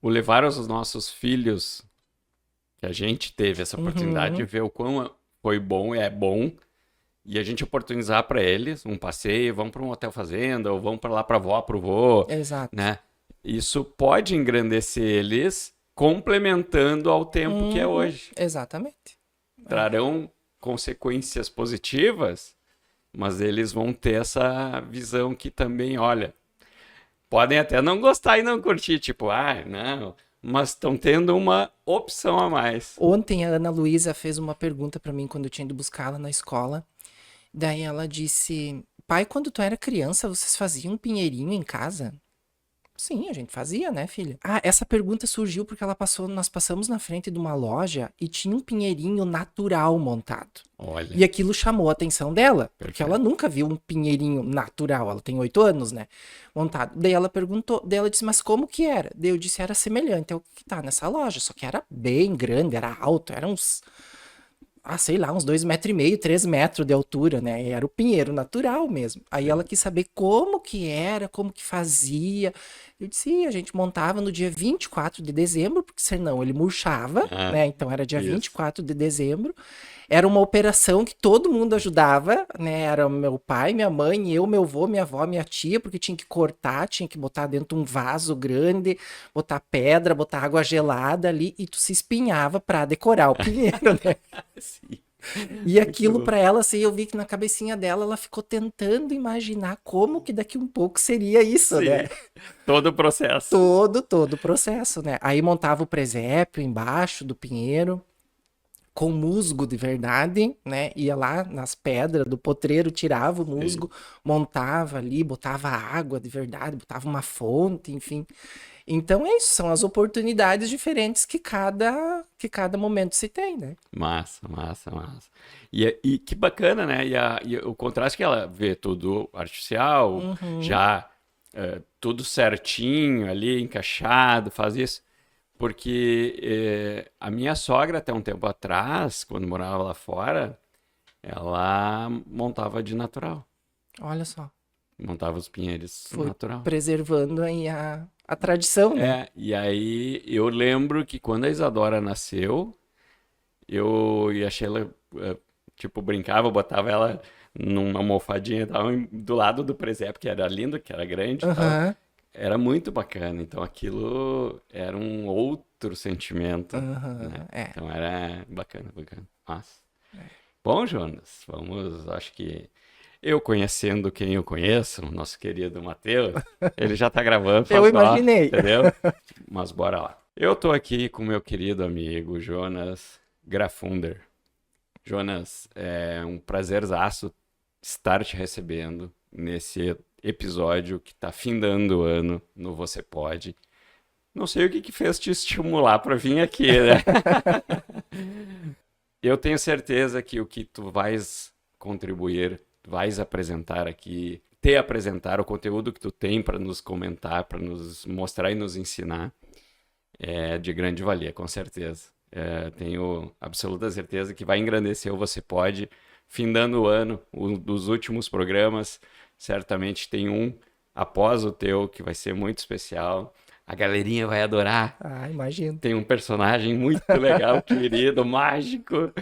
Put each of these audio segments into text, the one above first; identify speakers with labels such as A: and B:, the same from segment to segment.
A: o levar os nossos filhos, que a gente teve essa oportunidade de ver o quão foi bom e é bom, e a gente oportunizar para eles um passeio, vão para um hotel fazenda, ou vão para lá para avó, para o vô,
B: Exato.
A: né? Isso pode engrandecer eles, complementando ao tempo que é hoje.
B: Exatamente.
A: Trarão consequências positivas, mas eles vão ter essa visão que também, olha, podem até não gostar e não curtir, tipo, não, mas estão tendo uma opção a mais.
B: Ontem a Ana Luísa fez uma pergunta pra mim quando eu tinha ido buscá-la na escola. Daí ela disse: pai, quando tu era criança, vocês faziam um pinheirinho em casa? Sim, a gente fazia, né, filha? Ah, essa pergunta surgiu porque nós passamos na frente de uma loja e tinha um pinheirinho natural montado.
A: Olha,
B: E aquilo chamou a atenção dela, porque
A: Perfeito.
B: ela nunca viu um pinheirinho natural, ela tem 8 anos, né, montado. Daí ela perguntou, daí ela disse, mas como que era? Daí eu disse, era semelhante ao que tá nessa loja, só que era bem grande, era alto, era uns, sei lá, uns 2,5 metros, 3 metros de altura, né? E era o pinheiro natural mesmo. Aí ela quis saber como que era, como que fazia. Eu disse, a gente montava no dia 24 de dezembro, porque senão ele murchava, né? Então era dia 24 de dezembro. Era uma operação que todo mundo ajudava, né? Era meu pai, minha mãe, eu, meu avô, minha avó, minha tia, porque tinha que cortar, tinha que botar dentro de um vaso grande, botar pedra, botar água gelada ali, e tu se espinhava pra decorar o pinheiro, né?
A: Sim.
B: E aquilo pra ela, assim, eu vi que na cabecinha dela, ela ficou tentando imaginar como que daqui um pouco seria isso,
A: Sim.
B: né?
A: Todo o processo.
B: Todo o processo, né? Aí montava o presépio embaixo do pinheiro, com musgo de verdade, né? Ia lá nas pedras do potreiro, tirava o musgo, montava ali, botava água de verdade, botava uma fonte, enfim. Então é isso, são as oportunidades diferentes que cada momento se tem, né?
A: Massa, massa, massa. E que bacana, né? E o contraste que ela vê tudo artificial, já tudo certinho ali, encaixado, faz isso. Porque a minha sogra, até um tempo atrás, quando morava lá fora, ela montava de natural.
B: Olha só,
A: Montava os pinheiros
B: foi
A: natural.
B: preservando aí a tradição, né?
A: E aí eu lembro que quando a Isadora nasceu, eu e a Sheila, tipo, brincava, botava ela numa almofadinha e tal, do lado do presépio, que era lindo, que era grande e tal.
B: Aham,
A: Era muito bacana. Então aquilo era um outro sentimento, né?
B: aham,
A: Então era bacana, bacana. Nossa. Bom, Jonas, vamos, acho que eu conhecendo quem eu conheço, o nosso querido Matheus, ele já tá gravando,
B: eu
A: faz ó,
B: imaginei.
A: entendeu? Mas bora lá. Eu tô aqui com meu querido amigo Jonas Grafunder. Jonas, é um prazerzaço estar te recebendo nesse episódio que tá findando o ano no Você Pode. Não sei o que fez te estimular para vir aqui, né? Eu tenho certeza que o que tu vais contribuir, vais apresentar aqui, te apresentar o conteúdo que tu tem para nos comentar, para nos mostrar e nos ensinar, é de grande valia, com certeza. Tenho absoluta certeza que vai engrandecer o Você Pode. Findando o ano, um dos últimos programas, certamente tem um após o teu que vai ser muito especial. A galerinha vai adorar.
B: Imagino.
A: Tem um personagem muito legal, querido, mágico,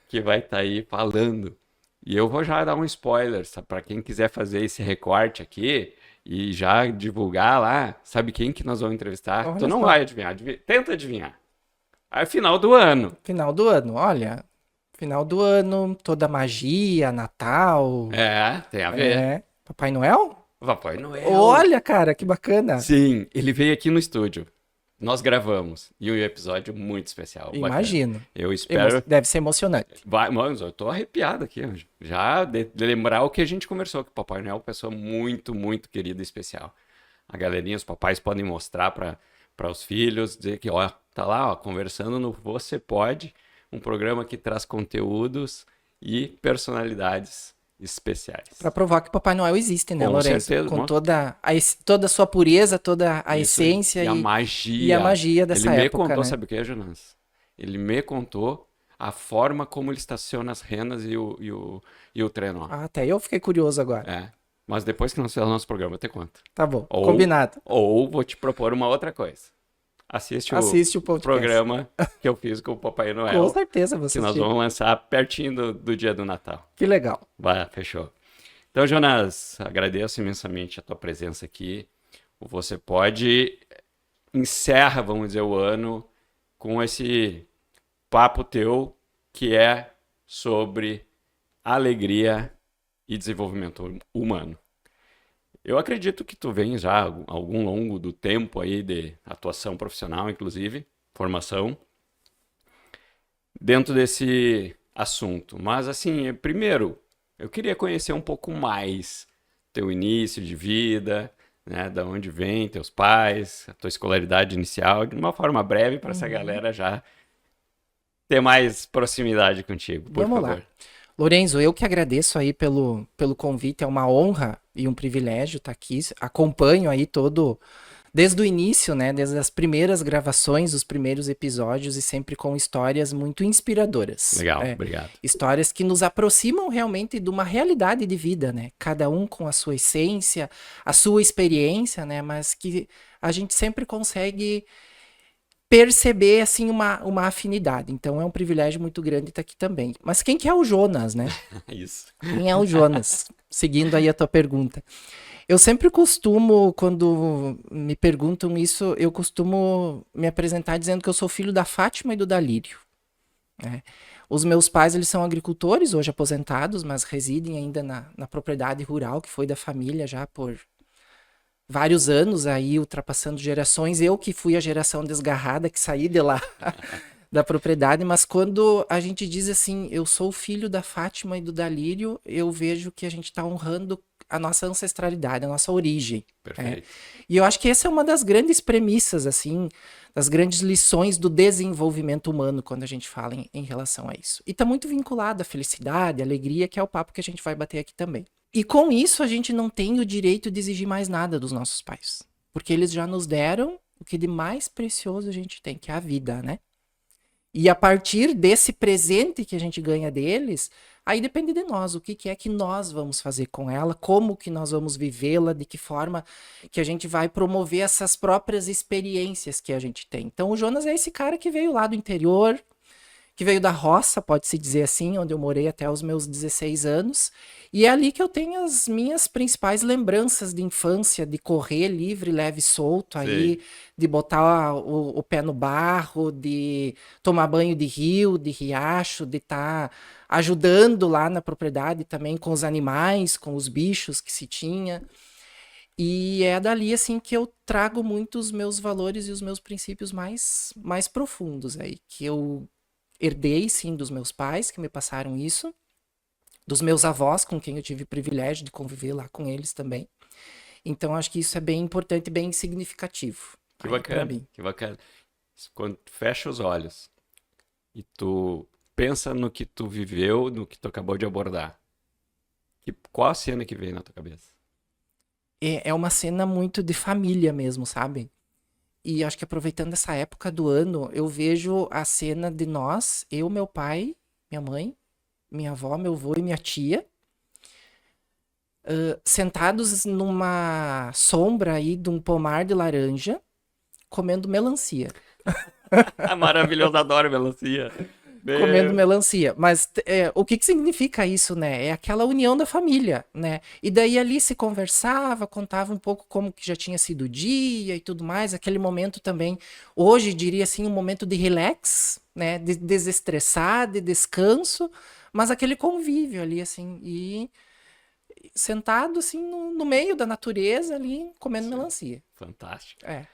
A: que vai estar aí falando. E eu vou já dar um spoiler, para quem quiser fazer esse recorte aqui e já divulgar lá, sabe quem que nós vamos entrevistar? Tu
B: Olha
A: não
B: só.
A: vai adivinhar, tenta adivinhar. Aí, final do ano.
B: Final do ano, olha. Final do ano, toda magia, Natal.
A: Tem a ver.
B: Papai Noel?
A: Papai Noel.
B: Olha, cara, que bacana.
A: Sim, ele veio aqui no estúdio. Nós gravamos. E um episódio muito especial. Bacana.
B: Imagino.
A: Eu espero.
B: Deve ser emocionante.
A: Mano, eu tô arrepiado aqui. Já de lembrar o que a gente conversou. Que o Papai Noel é uma pessoa muito, muito querida e especial. A galerinha, os papais podem mostrar para os filhos, dizer que, ó, tá lá, ó, conversando no Você Pode, um programa que traz conteúdos e personalidades especiais.
B: Pra provar que Papai Noel existe, né,
A: Com
B: Lourenço?
A: certeza,
B: Com
A: mostra.
B: toda a sua pureza, toda a
A: Isso aí.
B: essência
A: E a magia.
B: e a magia dessa
A: Ele me
B: época,
A: contou,
B: né?
A: sabe o que é, Jonas? Ele me contou a forma como ele estaciona as renas e o trenó.
B: Até eu fiquei curioso agora.
A: Mas depois que nós fizermos o nosso programa, eu te conto.
B: Tá bom,
A: Ou,
B: combinado.
A: ou vou te propor uma outra coisa. assiste
B: Assiste o
A: o
B: podcast.
A: programa que eu fiz com o Papai
B: Com
A: Noel,
B: certeza
A: que
B: você
A: nós
B: assistiu.
A: vamos lançar pertinho do dia do Natal.
B: Que legal.
A: Vai, fechou. Então, Jonas, agradeço imensamente a tua presença aqui. Você pode encerra, vamos dizer, o ano com esse papo teu que é sobre alegria e desenvolvimento humano. Eu acredito que tu vem já algum longo do tempo aí de atuação profissional, inclusive, formação, dentro desse assunto. Mas, assim, primeiro, eu queria conhecer um pouco mais teu início de vida, né? Da onde vem teus pais, a tua escolaridade inicial, de uma forma breve para essa galera já ter mais proximidade contigo, por
B: Vamos
A: favor.
B: lá. Lorenzo, eu que agradeço aí pelo convite, é uma honra e um privilégio estar aqui. Acompanho aí desde o início, né? Desde as primeiras gravações, os primeiros episódios e sempre com histórias muito inspiradoras.
A: Legal, obrigado.
B: Histórias que nos aproximam realmente de uma realidade de vida, né? Cada um com a sua essência, a sua experiência, né? Mas que a gente sempre consegue perceber, assim, uma afinidade. Então é um privilégio muito grande estar aqui também. Mas quem que é o Jonas, né?
A: Isso.
B: Quem é o Jonas? Seguindo aí a tua pergunta. Eu sempre costumo, quando me perguntam isso, eu costumo me apresentar dizendo que eu sou filho da Fátima e do Dalírio, né? Os meus pais, eles são agricultores, hoje aposentados, mas residem ainda na propriedade rural, que foi da família já por vários anos aí, ultrapassando gerações. Eu que fui a geração desgarrada, que saí de lá da propriedade, mas quando a gente diz assim, eu sou filho da Fátima e do Dalírio, eu vejo que a gente está honrando a nossa ancestralidade, a nossa origem.
A: Perfeito.
B: E eu acho que essa é uma das grandes premissas, assim, das grandes lições do desenvolvimento humano quando a gente fala em relação a isso. E está muito vinculado à felicidade, à alegria, que é o papo que a gente vai bater aqui também. E com isso a gente não tem o direito de exigir mais nada dos nossos pais, porque eles já nos deram o que de mais precioso a gente tem, que é a vida, né? E a partir desse presente que a gente ganha deles, aí depende de nós, o que é que nós vamos fazer com ela, como que nós vamos vivê-la, de que forma que a gente vai promover essas próprias experiências que a gente tem. Então o Jonas é esse cara que veio lá do interior, que veio da roça, pode-se dizer assim, onde eu morei até os meus 16 anos, e é ali que eu tenho as minhas principais lembranças de infância, de correr livre, leve e solto aí,
A: Sim.
B: de botar o pé no barro, de tomar banho de rio, de riacho, de estar ajudando lá na propriedade também com os animais, com os bichos que se tinha. E é dali, assim, que eu trago muito os meus valores e os meus princípios mais profundos aí, que eu herdei, sim, dos meus pais, que me passaram isso, dos meus avós, com quem eu tive o privilégio de conviver lá com eles também. Então, acho que isso é bem importante e bem significativo.
A: Que
B: aí, pra
A: bacana,
B: mim.
A: que bacana. Quando tu fecha os olhos e tu pensa no que tu viveu, no que tu acabou de abordar, qual a cena que veio na tua cabeça?
B: É uma cena muito de família mesmo, sabe? E acho que aproveitando essa época do ano, eu vejo a cena de nós, eu, meu pai, minha mãe, minha avó, meu avô e minha tia, sentados numa sombra aí de um pomar de laranja, comendo melancia.
A: Maravilhoso, adoro melancia.
B: Comendo melancia. Mas o que significa isso, né? É aquela união da família, né? E daí ali se conversava, contava um pouco como que já tinha sido o dia e tudo mais. Aquele momento também, hoje diria assim, um momento de relax, né? De desestressar, de descanso, mas aquele convívio ali, assim, e sentado assim no meio da natureza ali, comendo melancia.
A: Fantástico.
B: É.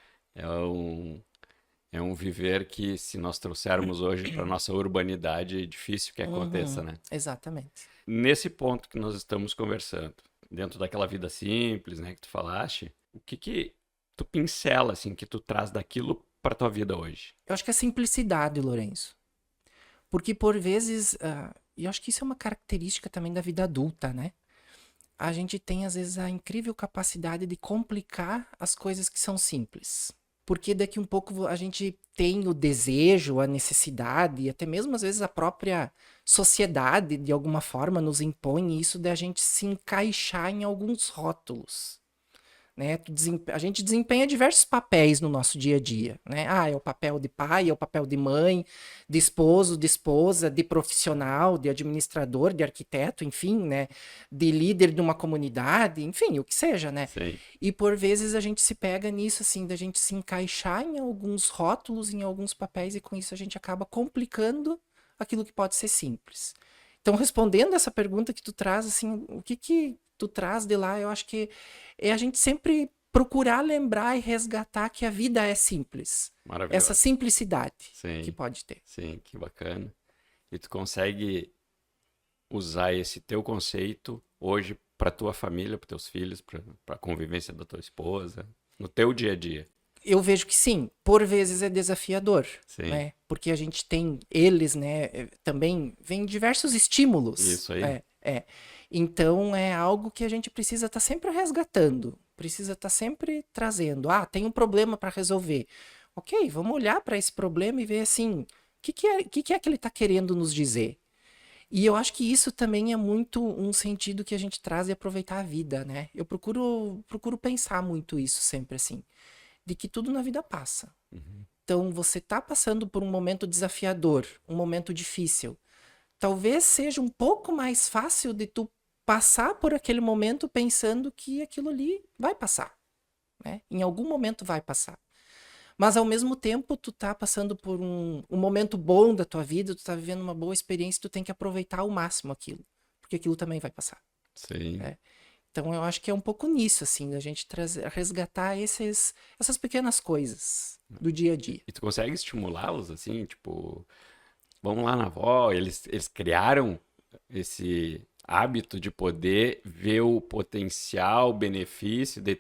A: É um viver que, se nós trouxermos hoje para nossa urbanidade, é difícil que aconteça, né?
B: Exatamente.
A: Nesse ponto que nós estamos conversando, dentro daquela vida simples, né, que tu falaste, o que tu pincela, assim, que tu traz daquilo para tua vida hoje?
B: Eu acho que é simplicidade, Lourenço. Porque por vezes, e eu acho que isso é uma característica também da vida adulta, né? A gente tem às vezes a incrível capacidade de complicar as coisas que são simples. Porque daqui um pouco a gente tem o desejo, a necessidade, e até mesmo às vezes a própria sociedade, de alguma forma, nos impõe isso de a gente se encaixar em alguns rótulos, né? A gente desempenha diversos papéis no nosso dia a dia, né? Ah, é o papel de pai, é o papel de mãe, de esposo, de esposa, de profissional, de administrador, de arquiteto, enfim, né? De líder de uma comunidade, enfim, o que seja, né?
A: Sim.
B: E por vezes a gente se pega nisso, assim, da gente se encaixar em alguns rótulos, em alguns papéis, e com isso a gente acaba complicando aquilo que pode ser simples. Então, respondendo essa pergunta que tu traz, assim, o que que tu traz de lá, eu acho que é a gente sempre procurar lembrar e resgatar que a vida é simples. Essa
A: Maravilhoso.
B: simplicidade que
A: Sim,
B: pode ter.
A: sim, que bacana. E tu consegue usar esse teu conceito hoje para tua família, para teus filhos, para a convivência da tua esposa, no teu dia a dia.
B: Eu vejo que sim, por vezes é desafiador,
A: Sim,
B: né? Porque a gente tem eles, né? Também vem diversos estímulos.
A: isso aí.
B: Então é algo que a gente precisa estar sempre resgatando, precisa estar sempre trazendo. Ah, tem um problema para resolver. Ok, vamos olhar para esse problema e ver assim, o que é que ele está querendo nos dizer? E eu acho que isso também é muito um sentido que a gente traz e aproveitar a vida, né? Eu procuro pensar muito isso sempre assim, de que tudo na vida passa.
A: Uhum.
B: Então, você tá passando por um momento desafiador, um momento difícil. Talvez seja um pouco mais fácil de tu passar por aquele momento pensando que aquilo ali vai passar, né? Em algum momento vai passar. Mas ao mesmo tempo, tu tá passando por um momento bom da tua vida, tu tá vivendo uma boa experiência, tu tem que aproveitar ao máximo aquilo, porque aquilo também vai passar,
A: Sim.
B: né? Então eu acho que é um pouco nisso, assim, da gente resgatar essas pequenas coisas do dia a dia.
A: E tu consegue estimulá-los assim, tipo, vamos lá na avó, eles criaram esse hábito de poder ver o potencial, o benefício de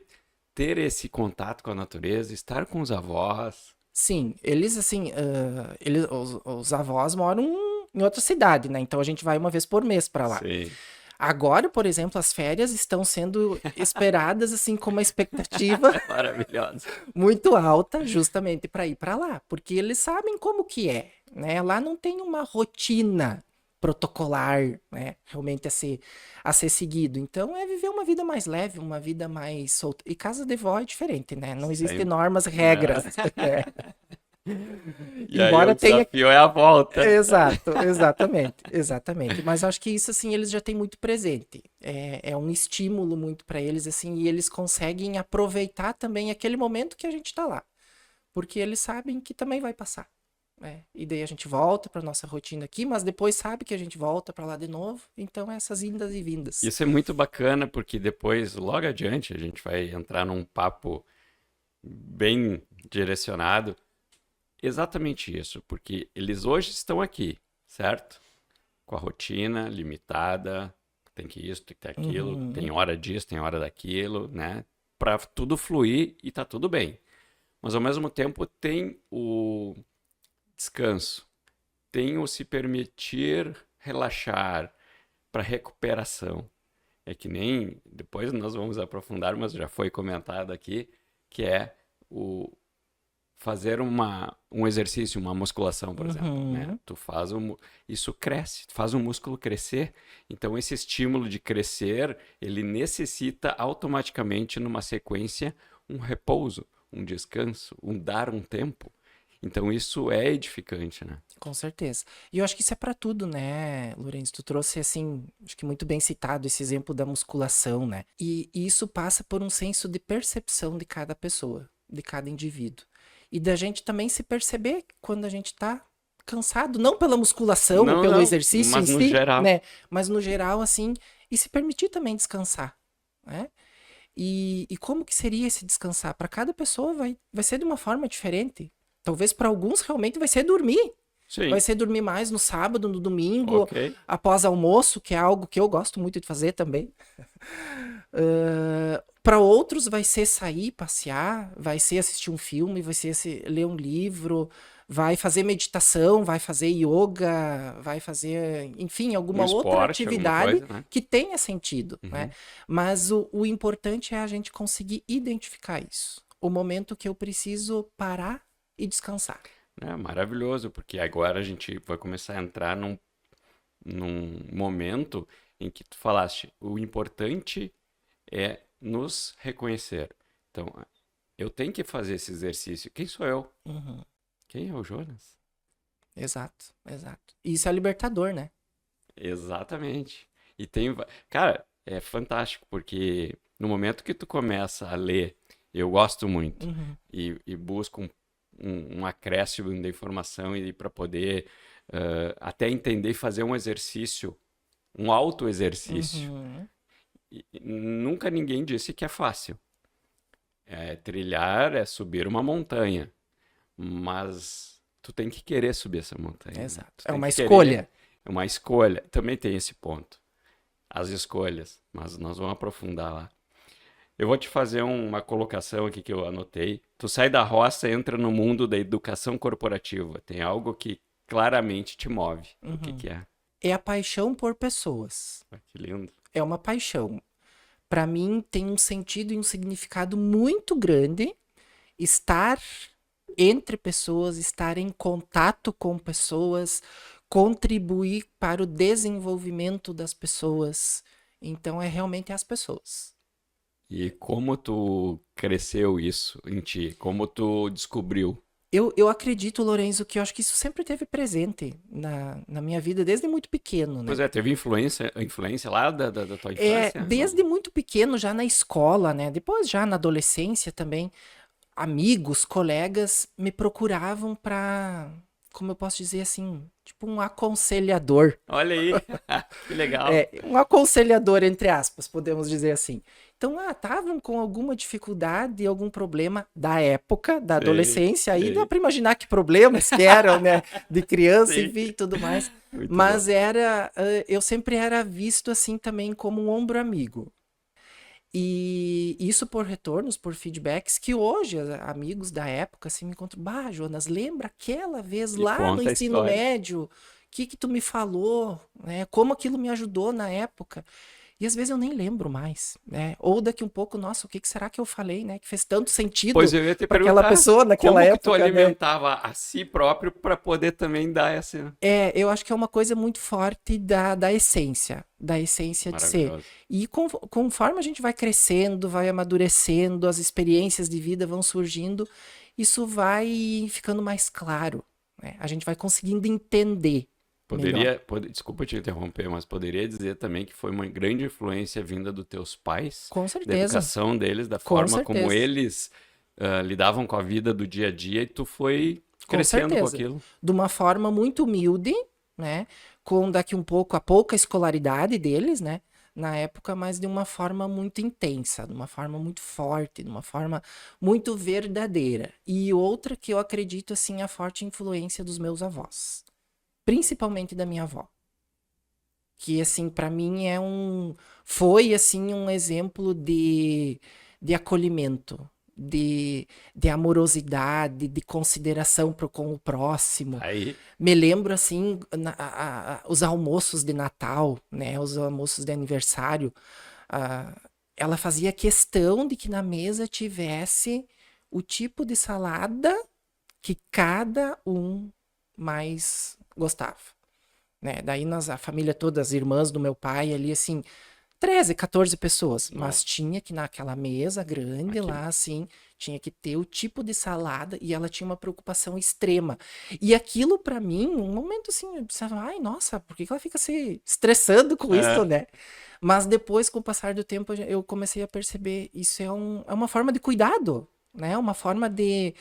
A: ter esse contato com a natureza, estar com os avós.
B: Sim, eles assim, os avós moram em outra cidade, né? Então a gente vai uma vez por mês pra lá.
A: Sim,
B: Agora, por exemplo, as férias estão sendo esperadas assim com uma expectativa
A: maravilhosa.
B: muito alta, justamente para ir para lá, porque eles sabem como que é, né? Lá não tem uma rotina protocolar, né? Realmente a ser seguido. Então é viver uma vida mais leve, uma vida mais solta. E casa de vó é diferente, né? Não existem
A: Sempre.
B: normas,
A: Né?
B: regras. né?
A: E aí o
B: Embora tenha.
A: desafio é a volta.
B: Exato, exatamente, exatamente. Mas eu acho que isso, assim, eles já têm muito presente. É um estímulo muito para eles, assim, e eles conseguem aproveitar também aquele momento que a gente tá lá. Porque eles sabem que também vai passar. E daí a gente volta para nossa rotina aqui, mas depois sabe que a gente volta para lá de novo. Então, essas indas e vindas.
A: Isso é muito bacana, porque depois, logo adiante, a gente vai entrar num papo bem direcionado. Exatamente isso, porque eles hoje estão aqui, certo? Com a rotina limitada, tem que isso, tem que ter aquilo, tem
B: Uhum,
A: hora disso, tem hora daquilo, né? Para tudo fluir e tá tudo bem. Mas ao mesmo tempo tem o descanso, tem o se permitir relaxar para recuperação. É que nem, depois nós vamos aprofundar, mas já foi comentado aqui, que é o fazer um exercício, uma musculação, por exemplo, né?
B: uhum.
A: Tu faz isso cresce, tu faz o músculo crescer, então esse estímulo de crescer, ele necessita automaticamente numa sequência um repouso, um descanso, um dar um tempo. Então isso é edificante, né?
B: Com certeza. E eu acho que isso é para tudo, né, Lourenço? Tu trouxe, assim, acho que muito bem citado esse exemplo da musculação, né? E isso passa por um senso de percepção de cada pessoa, de cada indivíduo. E da gente também se perceber quando a gente tá cansado, não pela musculação ou
A: Não,
B: pelo
A: não,
B: exercício em
A: mas no
B: si,
A: geral.
B: né? Mas no geral, assim, e se permitir também descansar, né? E como que seria esse descansar? Para cada pessoa vai ser de uma forma diferente. Talvez para alguns realmente vai ser dormir. Vai
A: Sim,
B: ser dormir mais no sábado, no domingo,
A: ok.
B: após almoço, que é algo que eu gosto muito de fazer também. Para outros vai ser sair, passear, vai ser assistir um filme, vai ser ler um livro, vai fazer meditação, vai fazer yoga, vai fazer, enfim,
A: Um
B: alguma outra
A: esporte, alguma
B: atividade
A: coisa, né?
B: que tenha sentido, né?
A: Uhum.
B: Mas o importante é a gente conseguir identificar isso. O momento que eu preciso parar e descansar.
A: É maravilhoso, porque agora a gente vai começar a entrar num momento em que tu falaste, o importante é nos reconhecer. Então, eu tenho que fazer esse exercício. Quem sou eu?
B: Uhum.
A: Quem é o Jonas?
B: Exato. E isso é libertador, né?
A: Exatamente. E tem, cara, é fantástico, porque no momento que tu começa a ler, eu gosto muito,
B: Uhum.
A: e busco um acréscimo da informação e para poder até entender e fazer um exercício, um autoexercício.
B: Uhum.
A: E nunca ninguém disse que é fácil. Trilhar é subir uma montanha, mas tu tem que querer subir essa montanha. Né?
B: Exato.
A: Tu
B: É
A: tem
B: uma
A: que
B: escolha.
A: querer, é uma escolha. Também tem esse ponto. As escolhas, mas nós vamos aprofundar lá. Eu vou te fazer uma colocação aqui que eu anotei. Tu sai da roça e entra no mundo da educação corporativa. Tem algo que claramente te move. O que é?
B: É a paixão por pessoas.
A: Que lindo.
B: É uma paixão. Para mim, tem um sentido e um significado muito grande estar entre pessoas, estar em contato com pessoas, contribuir para o desenvolvimento das pessoas. Então, é realmente as pessoas.
A: E como tu cresceu isso em ti? Como tu descobriu?
B: Eu acredito, Lorenzo, que eu acho que isso sempre teve presente na minha vida, desde muito pequeno, né?
A: Pois é, teve influência lá da tua
B: É,
A: infância?
B: desde muito pequeno, já na escola, né? Depois já na adolescência também, amigos, colegas me procuravam para, como eu posso dizer assim, tipo um aconselhador.
A: Olha aí, que legal.
B: Um aconselhador, entre aspas, podemos dizer assim. Então, estavam com alguma dificuldade, algum problema da época, da adolescência, aí dá para imaginar que problemas que eram, né? De criança,
A: Sim.
B: enfim, tudo mais.
A: Muito
B: Mas
A: bom.
B: eu sempre era visto assim também como um ombro amigo. E isso por retornos, por feedbacks, que hoje amigos da época assim me encontram, bah, Jonas, lembra aquela vez
A: E
B: lá no
A: conta a
B: ensino
A: história.
B: médio, o que tu me falou, né? Como aquilo me ajudou na época. E às vezes eu nem lembro mais, né? Ou daqui um pouco, nossa, o que será que eu falei, né? Que fez tanto sentido
A: Pois eu ia te
B: para aquela
A: perguntar,
B: pessoa naquela
A: como que tu
B: época, né?
A: alimentava a si próprio para poder também dar essa...
B: Eu acho que é uma coisa muito forte da essência de ser.
A: Maravilhoso.
B: E conforme a gente vai crescendo, vai amadurecendo, as experiências de vida vão surgindo, isso vai ficando mais claro, né? A gente vai conseguindo entender melhor.
A: Desculpa te interromper, mas poderia dizer também que foi uma grande influência vinda dos teus pais,
B: Com
A: da
B: certeza,
A: educação deles, da
B: com
A: forma como
B: certeza,
A: eles lidavam com a vida do dia a dia e tu foi
B: com
A: crescendo com
B: certeza.
A: aquilo.
B: De uma forma muito humilde, né? Com daqui um pouco a pouca escolaridade deles, né? Na época, mas de uma forma muito intensa, de uma forma muito forte, de uma forma muito verdadeira. E outra que eu acredito, assim, a forte influência dos meus avós. Principalmente da minha avó. Que, assim, para mim foi, assim, um exemplo de acolhimento, de amorosidade, de consideração com o próximo.
A: Aí,
B: Me lembro, assim, os almoços de Natal, né? Os almoços de aniversário. Ela fazia questão de que na mesa tivesse o tipo de salada que cada um mais gostava, né? Daí a família toda, as irmãs do meu pai ali, assim, 13, 14 pessoas, mas tinha que naquela mesa grande lá, assim, tinha que ter o tipo de salada e ela tinha uma preocupação extrema. E aquilo pra mim, um momento assim, eu pensava, ai, nossa, por que ela fica se estressando com isso, né? Mas depois, com o passar do tempo, eu comecei a perceber, isso é uma forma de cuidado, né? Uma forma de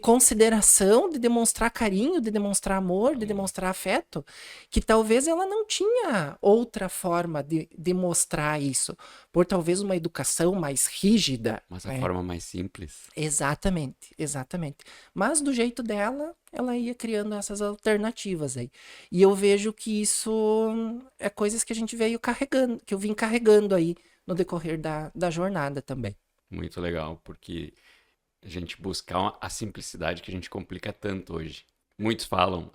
B: consideração, de demonstrar carinho, de demonstrar amor, de demonstrar afeto, que talvez ela não tinha outra forma de demonstrar isso, por talvez uma educação mais rígida.
A: mas a
B: né?
A: forma mais simples.
B: Exatamente, exatamente. Mas do jeito dela, ela ia criando essas alternativas aí. E eu vejo que isso é coisas que a gente veio carregando, que eu vim carregando aí no decorrer da jornada também.
A: Muito legal, porque a gente buscar a simplicidade que a gente complica tanto hoje. Muitos falam,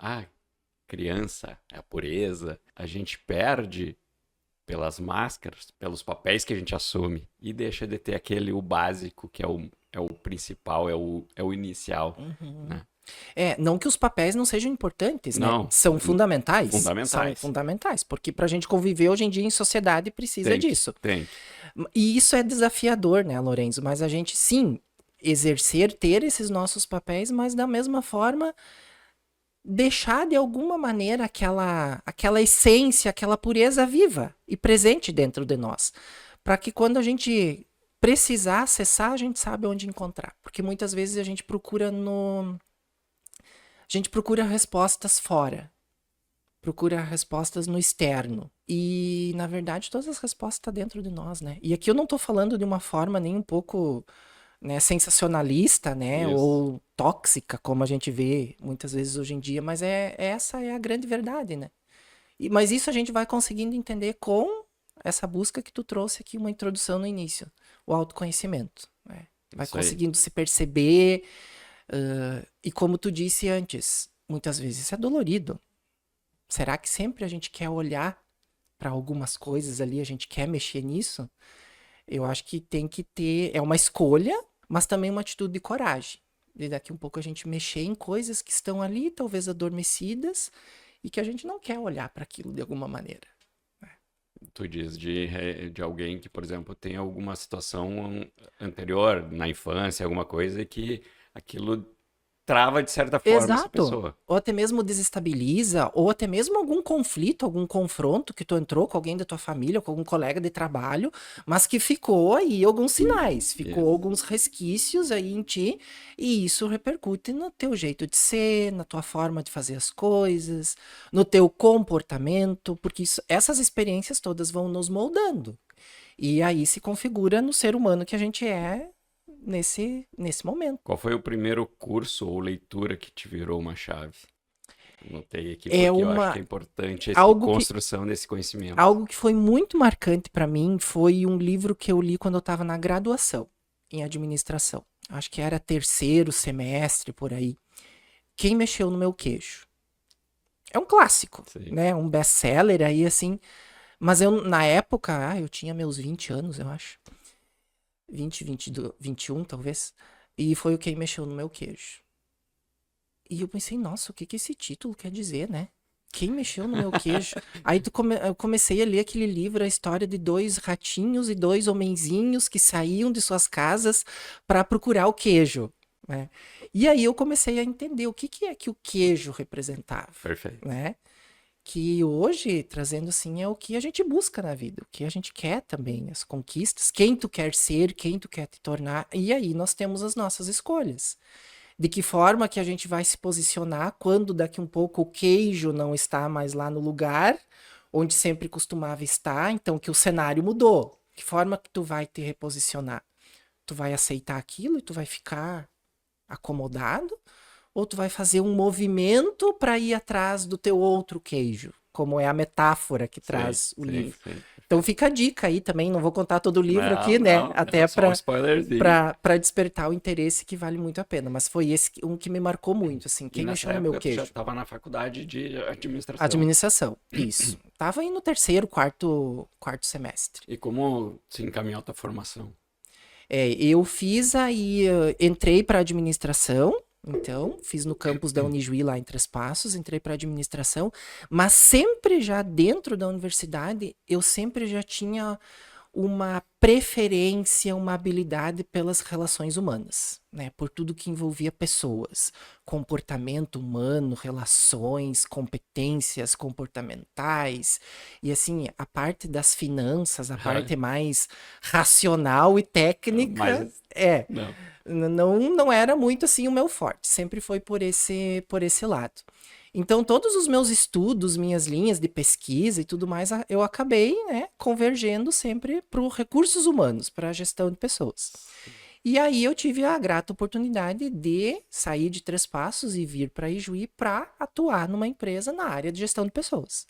A: criança é a pureza. A gente perde pelas máscaras, pelos papéis que a gente assume e deixa de ter o básico, que é o principal, é o inicial. Né?
B: Não que os papéis não sejam importantes, né?
A: Não,
B: São fundamentais.
A: fundamentais.
B: São fundamentais, porque pra gente conviver hoje em dia em sociedade precisa disso.
A: Tem.
B: E isso é desafiador, né, Lorenzo? Mas a gente, sim, exercer, ter esses nossos papéis, mas da mesma forma deixar de alguma maneira aquela essência, aquela pureza viva e presente dentro de nós, para que quando a gente precisar acessar, a gente sabe onde encontrar, porque muitas vezes a gente procura respostas fora, procura respostas no externo. E, na verdade, todas as respostas estão dentro de nós, né? E aqui eu não estou falando de uma forma nem um pouco, né, sensacionalista, né?
A: Isso.
B: Ou tóxica, como a gente vê muitas vezes hoje em dia, mas essa é a grande verdade, né? Mas isso a gente vai conseguindo entender com essa busca que tu trouxe aqui, uma introdução no início, o autoconhecimento, né? Vai
A: Isso aí.
B: conseguindo se perceber, e como tu disse antes, muitas vezes isso é dolorido. Será que sempre a gente quer olhar para algumas coisas ali, a gente quer mexer nisso? Eu acho que tem que ter, é uma escolha, mas também uma atitude de coragem. E daqui um pouco a gente mexer em coisas que estão ali, talvez adormecidas, e que a gente não quer olhar para aquilo de alguma maneira.
A: Tu diz de alguém que, por exemplo, tem alguma situação anterior na infância, alguma coisa, e que aquilo trava de certa forma essa
B: Exato.
A: pessoa.
B: Ou até mesmo desestabiliza, ou até mesmo algum conflito, algum confronto que tu entrou com alguém da tua família, com algum colega de trabalho, mas que ficou aí alguns sinais, ficou
A: Isso.
B: alguns resquícios aí em ti, e isso repercute no teu jeito de ser, na tua forma de fazer as coisas, no teu comportamento, porque essas experiências todas vão nos moldando. E aí se configura no ser humano que a gente é nesse momento.
A: Qual foi o primeiro curso ou leitura que te virou uma chave? Anotei aqui
B: É
A: porque eu acho que é
B: uma
A: importante essa
B: algo que
A: construção desse conhecimento.
B: Algo que foi muito marcante para mim foi um livro que eu li quando eu estava na graduação em administração. Acho que era terceiro semestre por aí. Quem mexeu no meu queijo? É um clássico,
A: Sim.
B: né? Um best-seller aí assim. Mas eu na época, eu tinha meus 20 anos, eu acho. 20, 22, 21 talvez. E foi o Quem Mexeu no Meu Queijo. E eu pensei, nossa, o que esse título quer dizer, né? Quem mexeu no meu queijo? Aí eu comecei a ler aquele livro, a história de dois ratinhos e dois homenzinhos que saíam de suas casas para procurar o queijo, né? E aí eu comecei a entender o que é que o queijo representava,
A: Perfeito.
B: né? Que hoje, trazendo assim, é o que a gente busca na vida, o que a gente quer também, as conquistas, quem tu quer ser, quem tu quer te tornar, e aí nós temos as nossas escolhas. De que forma que a gente vai se posicionar quando daqui um pouco o queijo não está mais lá no lugar onde sempre costumava estar, então que o cenário mudou. Que forma que tu vai te reposicionar? Tu vai aceitar aquilo e tu vai ficar acomodado? Ou tu vai fazer um movimento para ir atrás do teu outro queijo? Como é a metáfora que traz o livro.
A: Sim.
B: Então fica a dica aí também, não vou contar todo o livro
A: Não,
B: aqui, né?
A: não,
B: Até
A: só um spoilerzinho.
B: para despertar o interesse que vale muito a pena. Mas foi esse um que me marcou muito, assim.
A: E
B: Quem
A: nessa
B: mexeu no meu
A: época tu já
B: queijo?
A: estava na faculdade de administração.
B: Administração, isso. Tava aí no terceiro, quarto semestre.
A: E como se encaminhou a tua formação?
B: Eu fiz aí, entrei para administração, então, fiz no campus da Unijuí lá em Três Passos, entrei para administração, mas sempre já dentro da universidade, eu sempre já tinha uma preferência, uma habilidade pelas relações humanas, né? Por tudo que envolvia pessoas, comportamento humano, relações, competências comportamentais, e assim, a parte das finanças, a parte mais racional e técnica,
A: Mas
B: não era muito assim o meu forte, sempre foi por esse lado. Então, todos os meus estudos, minhas linhas de pesquisa e tudo mais, eu acabei, né, convergendo sempre para os recursos humanos, para a gestão de pessoas. E aí eu tive a grata oportunidade de sair de Três Passos e vir para Ijuí para atuar numa empresa na área de gestão de pessoas,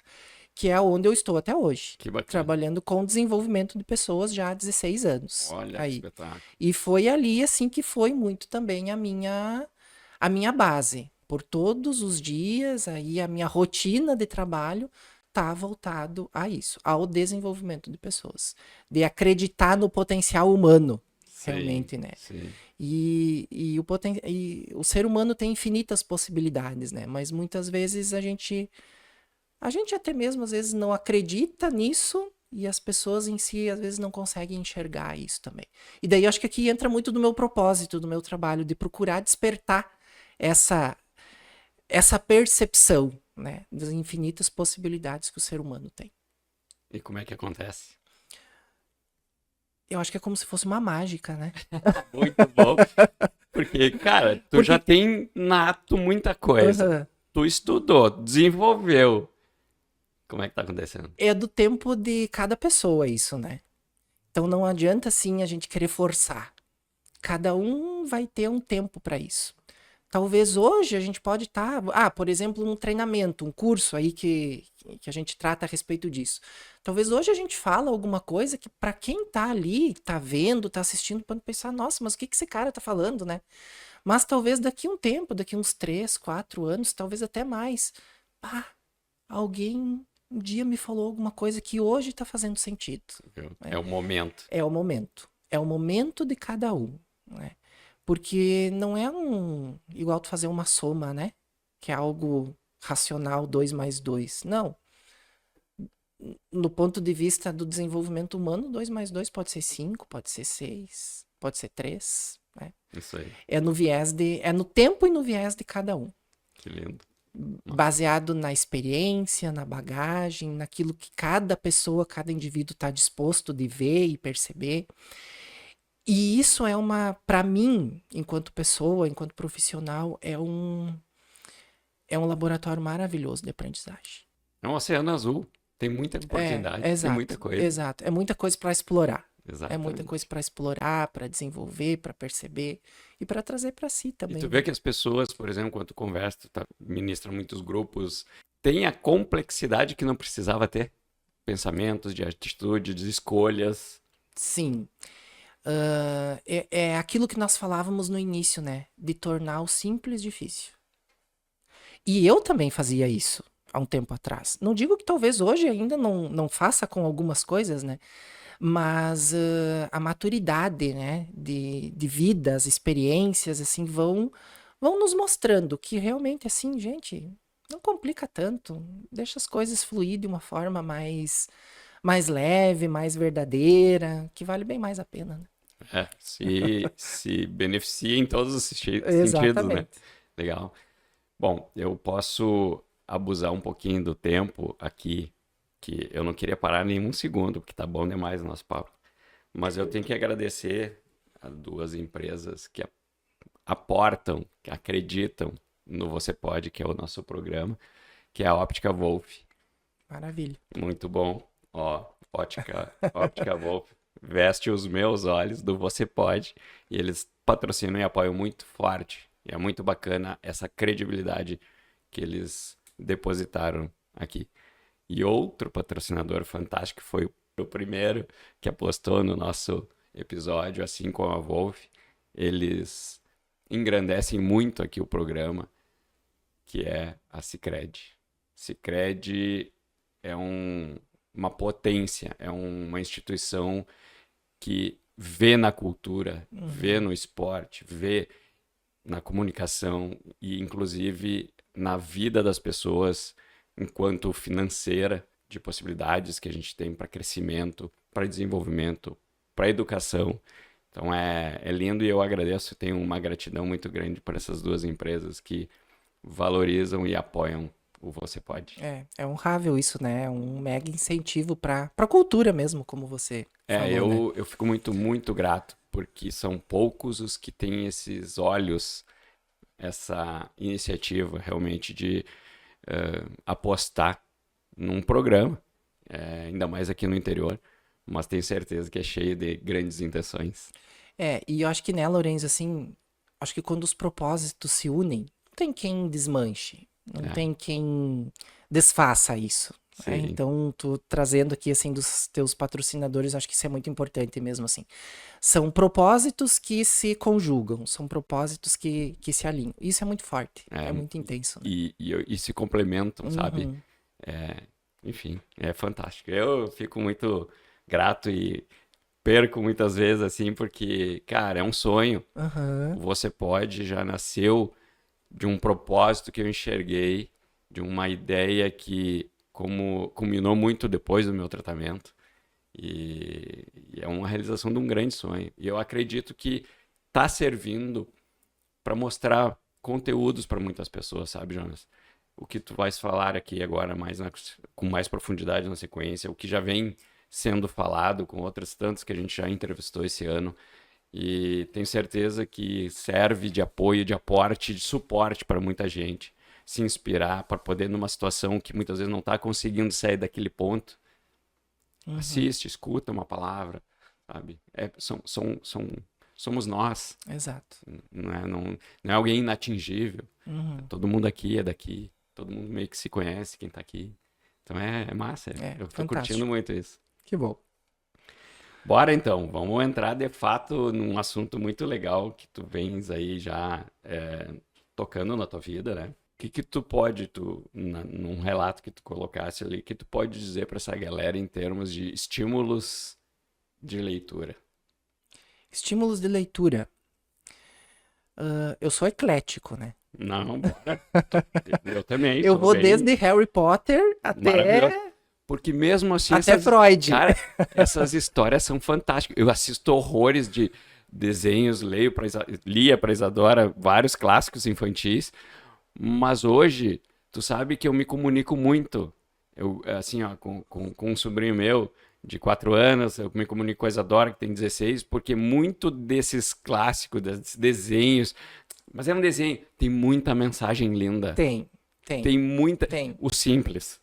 B: que é onde eu estou até hoje.
A: Que bacana.
B: Trabalhando com desenvolvimento de pessoas já há 16 anos.
A: Olha,
B: aí.
A: espetáculo.
B: E foi ali, assim, que foi muito também a minha base. Por todos os dias, aí a minha rotina de trabalho tá voltado a isso, ao desenvolvimento de pessoas. De acreditar no potencial humano, realmente, né?
A: Sim.
B: E o ser humano tem infinitas possibilidades, né? Mas muitas vezes a gente até mesmo às vezes não acredita nisso e as pessoas em si às vezes não conseguem enxergar isso também. E daí eu acho que aqui entra muito do meu propósito, do meu trabalho, de procurar despertar essa percepção, né, das infinitas possibilidades que o ser humano tem.
A: E como é que acontece?
B: Eu acho que é como se fosse uma mágica, né?
A: Muito bom. Porque, cara, tu já tem nato muita coisa.
B: Aham.
A: Tu estudou, desenvolveu. Como é que tá acontecendo?
B: É do tempo de cada pessoa isso, né? Então não adianta assim a gente querer forçar. Cada um vai ter um tempo para isso. Talvez hoje a gente pode estar, por exemplo, um treinamento, um curso aí que a gente trata a respeito disso. Talvez hoje a gente fala alguma coisa que para quem tá ali, tá vendo, tá assistindo, pode pensar, nossa, mas o que que esse cara tá falando, né? Mas talvez daqui um tempo, daqui uns 3, 4 anos, talvez até mais, alguém um dia me falou alguma coisa que hoje tá fazendo sentido.
A: É o momento.
B: É o momento. É o momento de cada um, né? Porque não é igual tu fazer uma soma, né? Que é algo racional, 2 mais 2. Não. No ponto de vista do desenvolvimento humano, 2 mais 2 pode ser 5, pode ser 6, pode ser 3, né?
A: Isso aí.
B: É no tempo e no viés de cada um.
A: Que lindo.
B: Baseado na experiência, na bagagem, naquilo que cada pessoa, cada indivíduo está disposto de ver e perceber. E isso para mim, enquanto pessoa, enquanto profissional, é um laboratório maravilhoso de aprendizagem.
A: É um oceano azul. Tem muita oportunidade, tem muita coisa.
B: Exato. É muita coisa para explorar.
A: Exatamente.
B: É muita coisa para explorar, para desenvolver, para perceber e para trazer para si também.
A: E tu vê que as pessoas, por exemplo, quando tu conversa, tu ministra muitos grupos, tem a complexidade que não precisava ter. Pensamentos, de atitude, de escolhas.
B: Sim. É aquilo que nós falávamos no início, né? De tornar o simples difícil. E eu também fazia isso há um tempo atrás. Não digo que talvez hoje ainda não faça com algumas coisas, né? Mas a maturidade, né? De vida, as experiências, assim, vão nos mostrando que realmente, assim, gente, não complica tanto. Deixa as coisas fluir de uma forma mais leve, mais verdadeira, que vale bem mais a pena, né?
A: Se beneficia em todos os sentidos, né?
B: Exatamente.
A: Legal. Bom, eu posso abusar um pouquinho do tempo aqui, que eu não queria parar nenhum segundo, porque tá bom demais o nosso papo. Mas eu tenho que agradecer a 2 empresas que aportam, que acreditam no Você Pode, que é o nosso programa, que é a Óptica Wolf.
B: Maravilha.
A: Muito bom. Ó, Óptica Wolf veste os meus olhos do Você Pode, e eles patrocinam e apoiam muito forte. E é muito bacana essa credibilidade que eles depositaram aqui. E outro patrocinador fantástico foi o primeiro que apostou no nosso episódio, assim como a Wolf. Eles engrandecem muito aqui o programa, que é a Sicredi. Sicredi é uma potência, é uma instituição que vê na cultura, vê no esporte, vê na comunicação e, inclusive, na vida das pessoas enquanto financeira, de possibilidades que a gente tem para crescimento, para desenvolvimento, para educação. Então é lindo e eu agradeço, tenho uma gratidão muito grande por essas 2 empresas que valorizam e apoiam o Você Pode.
B: É honrável isso, né? É um mega incentivo para a cultura mesmo, como você falou, né?
A: Eu fico muito, muito grato, porque são poucos os que têm esses olhos, essa iniciativa realmente de apostar num programa, ainda mais aqui no interior, mas tenho certeza que é cheio de grandes intenções.
B: E eu acho que, né, Lourenço, assim, acho que quando os propósitos se unem, não tem quem desmanche, não tem quem desfaça isso. Né? Então, tu trazendo aqui, assim, dos teus patrocinadores, acho que isso é muito importante mesmo, assim. São propósitos que se conjugam, são propósitos que se alinham. Isso é muito forte, é muito intenso. Né?
A: E se complementam, sabe? Enfim, é fantástico. Eu fico muito grato e perco muitas vezes, assim, porque, cara, é um sonho. Você Pode já nasceu de um propósito que eu enxerguei, de uma ideia que como culminou muito depois do meu tratamento. E é uma realização de um grande sonho. E eu acredito que tá servindo para mostrar conteúdos para muitas pessoas, sabe, Jonas? O que tu vais falar aqui agora com mais profundidade na sequência, o que já vem sendo falado com outros tantos que a gente já entrevistou esse ano. E tenho certeza que serve de apoio, de aporte, de suporte para muita gente se inspirar para poder, numa situação que muitas vezes não está conseguindo sair daquele ponto, assiste, escuta uma palavra, sabe? Somos nós,
B: Exato.
A: não é alguém inatingível. Todo mundo aqui é daqui, todo mundo meio que se conhece, quem está aqui. Então é massa, eu tô curtindo muito isso.
B: Que bom.
A: Bora então, vamos entrar de fato num assunto muito legal que tu vens aí já tocando na tua vida, né? O que tu pode, num relato que tu colocasse ali, que tu pode dizer para essa galera em termos de estímulos de leitura?
B: Estímulos de leitura. Eu sou eclético, né?
A: Não, bora. Eu também.
B: Eu vou desde Harry Potter até...
A: Porque mesmo assim...
B: Até Freud.
A: Cara, essas histórias são fantásticas. Eu assisto horrores de desenhos, lia para Isadora vários clássicos infantis, mas hoje, tu sabe que eu me comunico muito. Eu, assim, ó, com um sobrinho meu de 4 anos, eu me comunico com a Isadora, que tem 16, porque muito desses clássicos, desses desenhos... Mas é um desenho, tem muita mensagem linda.
B: Tem.
A: Tem muita...
B: Tem.
A: O simples.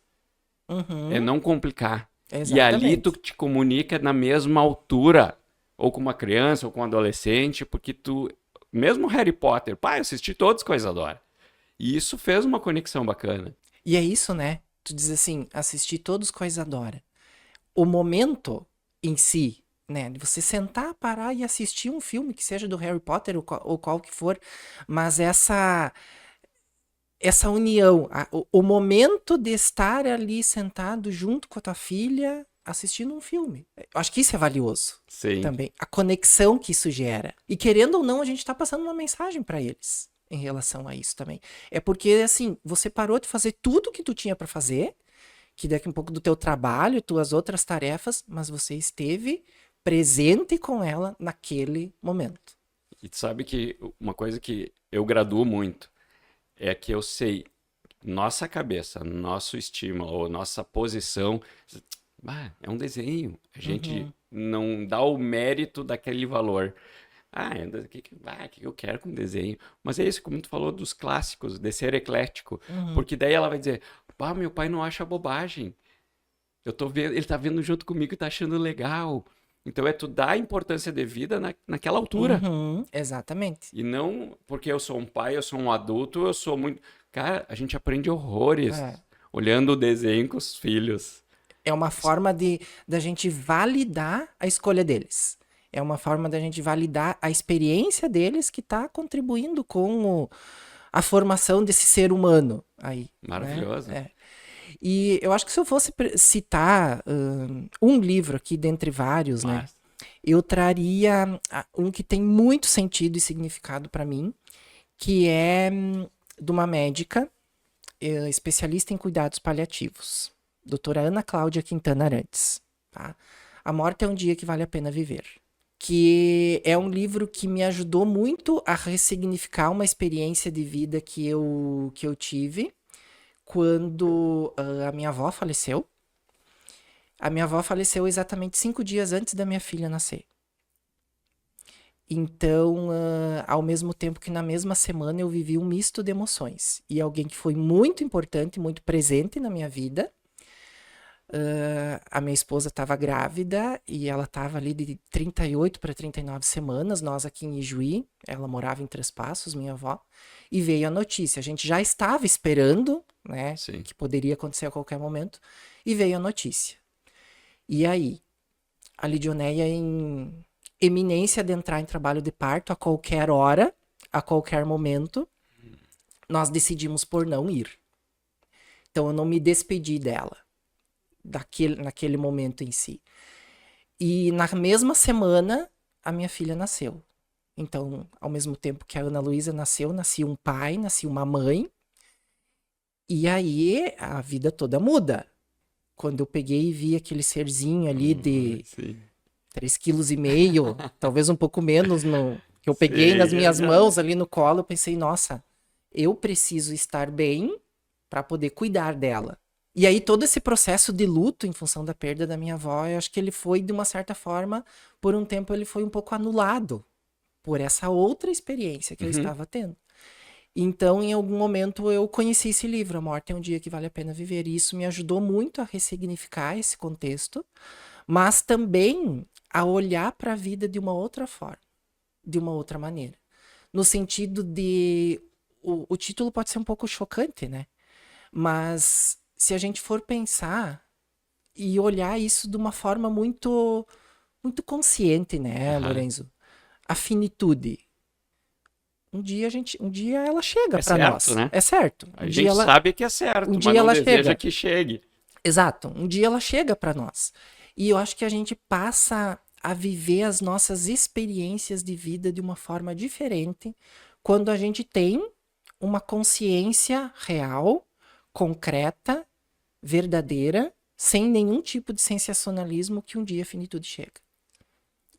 A: É não complicar.
B: Exatamente.
A: E ali tu te comunica na mesma altura, ou com uma criança, ou com um adolescente, porque tu... Mesmo Harry Potter, pai, eu assisti todos com a Isadora. E isso fez uma conexão bacana.
B: E é isso, né? Tu diz assim, assistir todos com a Isadora. O momento em si, né? De você sentar, parar e assistir um filme que seja do Harry Potter ou qual que for, mas essa união, o momento de estar ali sentado junto com a tua filha assistindo um filme. Eu acho que isso é valioso.
A: Sim.
B: Também. A conexão que isso gera. E querendo ou não, a gente tá passando uma mensagem para eles em relação a isso também. É porque, assim, você parou de fazer tudo que tu tinha para fazer, que daqui um pouco do teu trabalho, tuas outras tarefas, mas você esteve presente com ela naquele momento.
A: E tu sabe que uma coisa que eu graduo muito é que eu sei, nossa cabeça, nosso estímulo, ou nossa posição, é um desenho. A gente não dá o mérito daquele valor. O que eu quero com desenho? Mas é isso, como tu falou dos clássicos, de ser eclético. Porque daí ela vai dizer, meu pai não acha bobagem. Eu tô vendo, ele tá vendo junto comigo e tá achando legal. Então tu dar a importância devida naquela altura.
B: Exatamente.
A: E não porque eu sou um pai, eu sou um adulto, eu sou muito... Cara, a gente aprende horrores olhando o desenho com os filhos.
B: É uma forma da gente validar a escolha deles. É uma forma da gente validar a experiência deles que está contribuindo com a formação desse ser humano aí.
A: Maravilhoso.
B: Né? E eu acho que se eu fosse citar um livro aqui dentre vários, né, eu traria um que tem muito sentido e significado para mim, que é de uma médica especialista em cuidados paliativos, doutora Ana Cláudia Quintana Arantes. Tá? A Morte é um Dia que Vale a Pena Viver. Que é um livro que me ajudou muito a ressignificar uma experiência de vida que eu tive quando a minha avó faleceu. A minha avó faleceu exatamente 5 dias antes da minha filha nascer. Então, ao mesmo tempo que na mesma semana eu vivi um misto de emoções. E alguém que foi muito importante, muito presente na minha vida. A minha esposa estava grávida e ela estava ali de 38 para 39 semanas, nós aqui em Ijuí, ela morava em Três Passos, minha avó, e veio a notícia. A gente já estava esperando, né, que poderia acontecer a qualquer momento, e veio a notícia. E aí, a Lidioneia em eminência de entrar em trabalho de parto a qualquer hora, a qualquer momento, nós decidimos por não ir. Então eu não me despedi dela. Naquele momento em si. E na mesma semana, a minha filha nasceu. Então, ao mesmo tempo que a Ana Luísa nasceu, nascia um pai, nascia uma mãe. E aí, a vida toda muda. quando eu peguei e vi aquele serzinho ali de
A: Sim.
B: 3,5 kg, talvez um pouco menos, que eu peguei
A: Sim,
B: nas minhas mãos ali no colo, eu pensei, nossa, eu preciso estar bem para poder cuidar dela. E aí todo esse processo de luto em função da perda da minha avó, eu acho que ele foi, de uma certa forma, por um tempo ele foi um pouco anulado por essa outra experiência que eu estava tendo. Então, em algum momento, eu conheci esse livro, A Morte é um Dia que Vale a Pena Viver, e isso me ajudou muito a ressignificar esse contexto, mas também a olhar para a vida de uma outra forma, de uma outra maneira. No sentido de... O título pode ser um pouco chocante, né? Mas se a gente for pensar e olhar isso de uma forma muito, muito consciente, né, Lorenzo? A finitude. Um dia ela chega
A: É
B: para
A: certo,
B: nós.
A: né?
B: É certo.
A: A gente sabe que é certo,
B: um
A: mas
B: dia
A: não
B: ela
A: deseja
B: chega.
A: que chegue.
B: Exato. Um dia ela chega para nós. E eu acho que a gente passa a viver as nossas experiências de vida de uma forma diferente quando a gente tem uma consciência real, concreta, verdadeira, sem nenhum tipo de sensacionalismo, que um dia a finitude chega.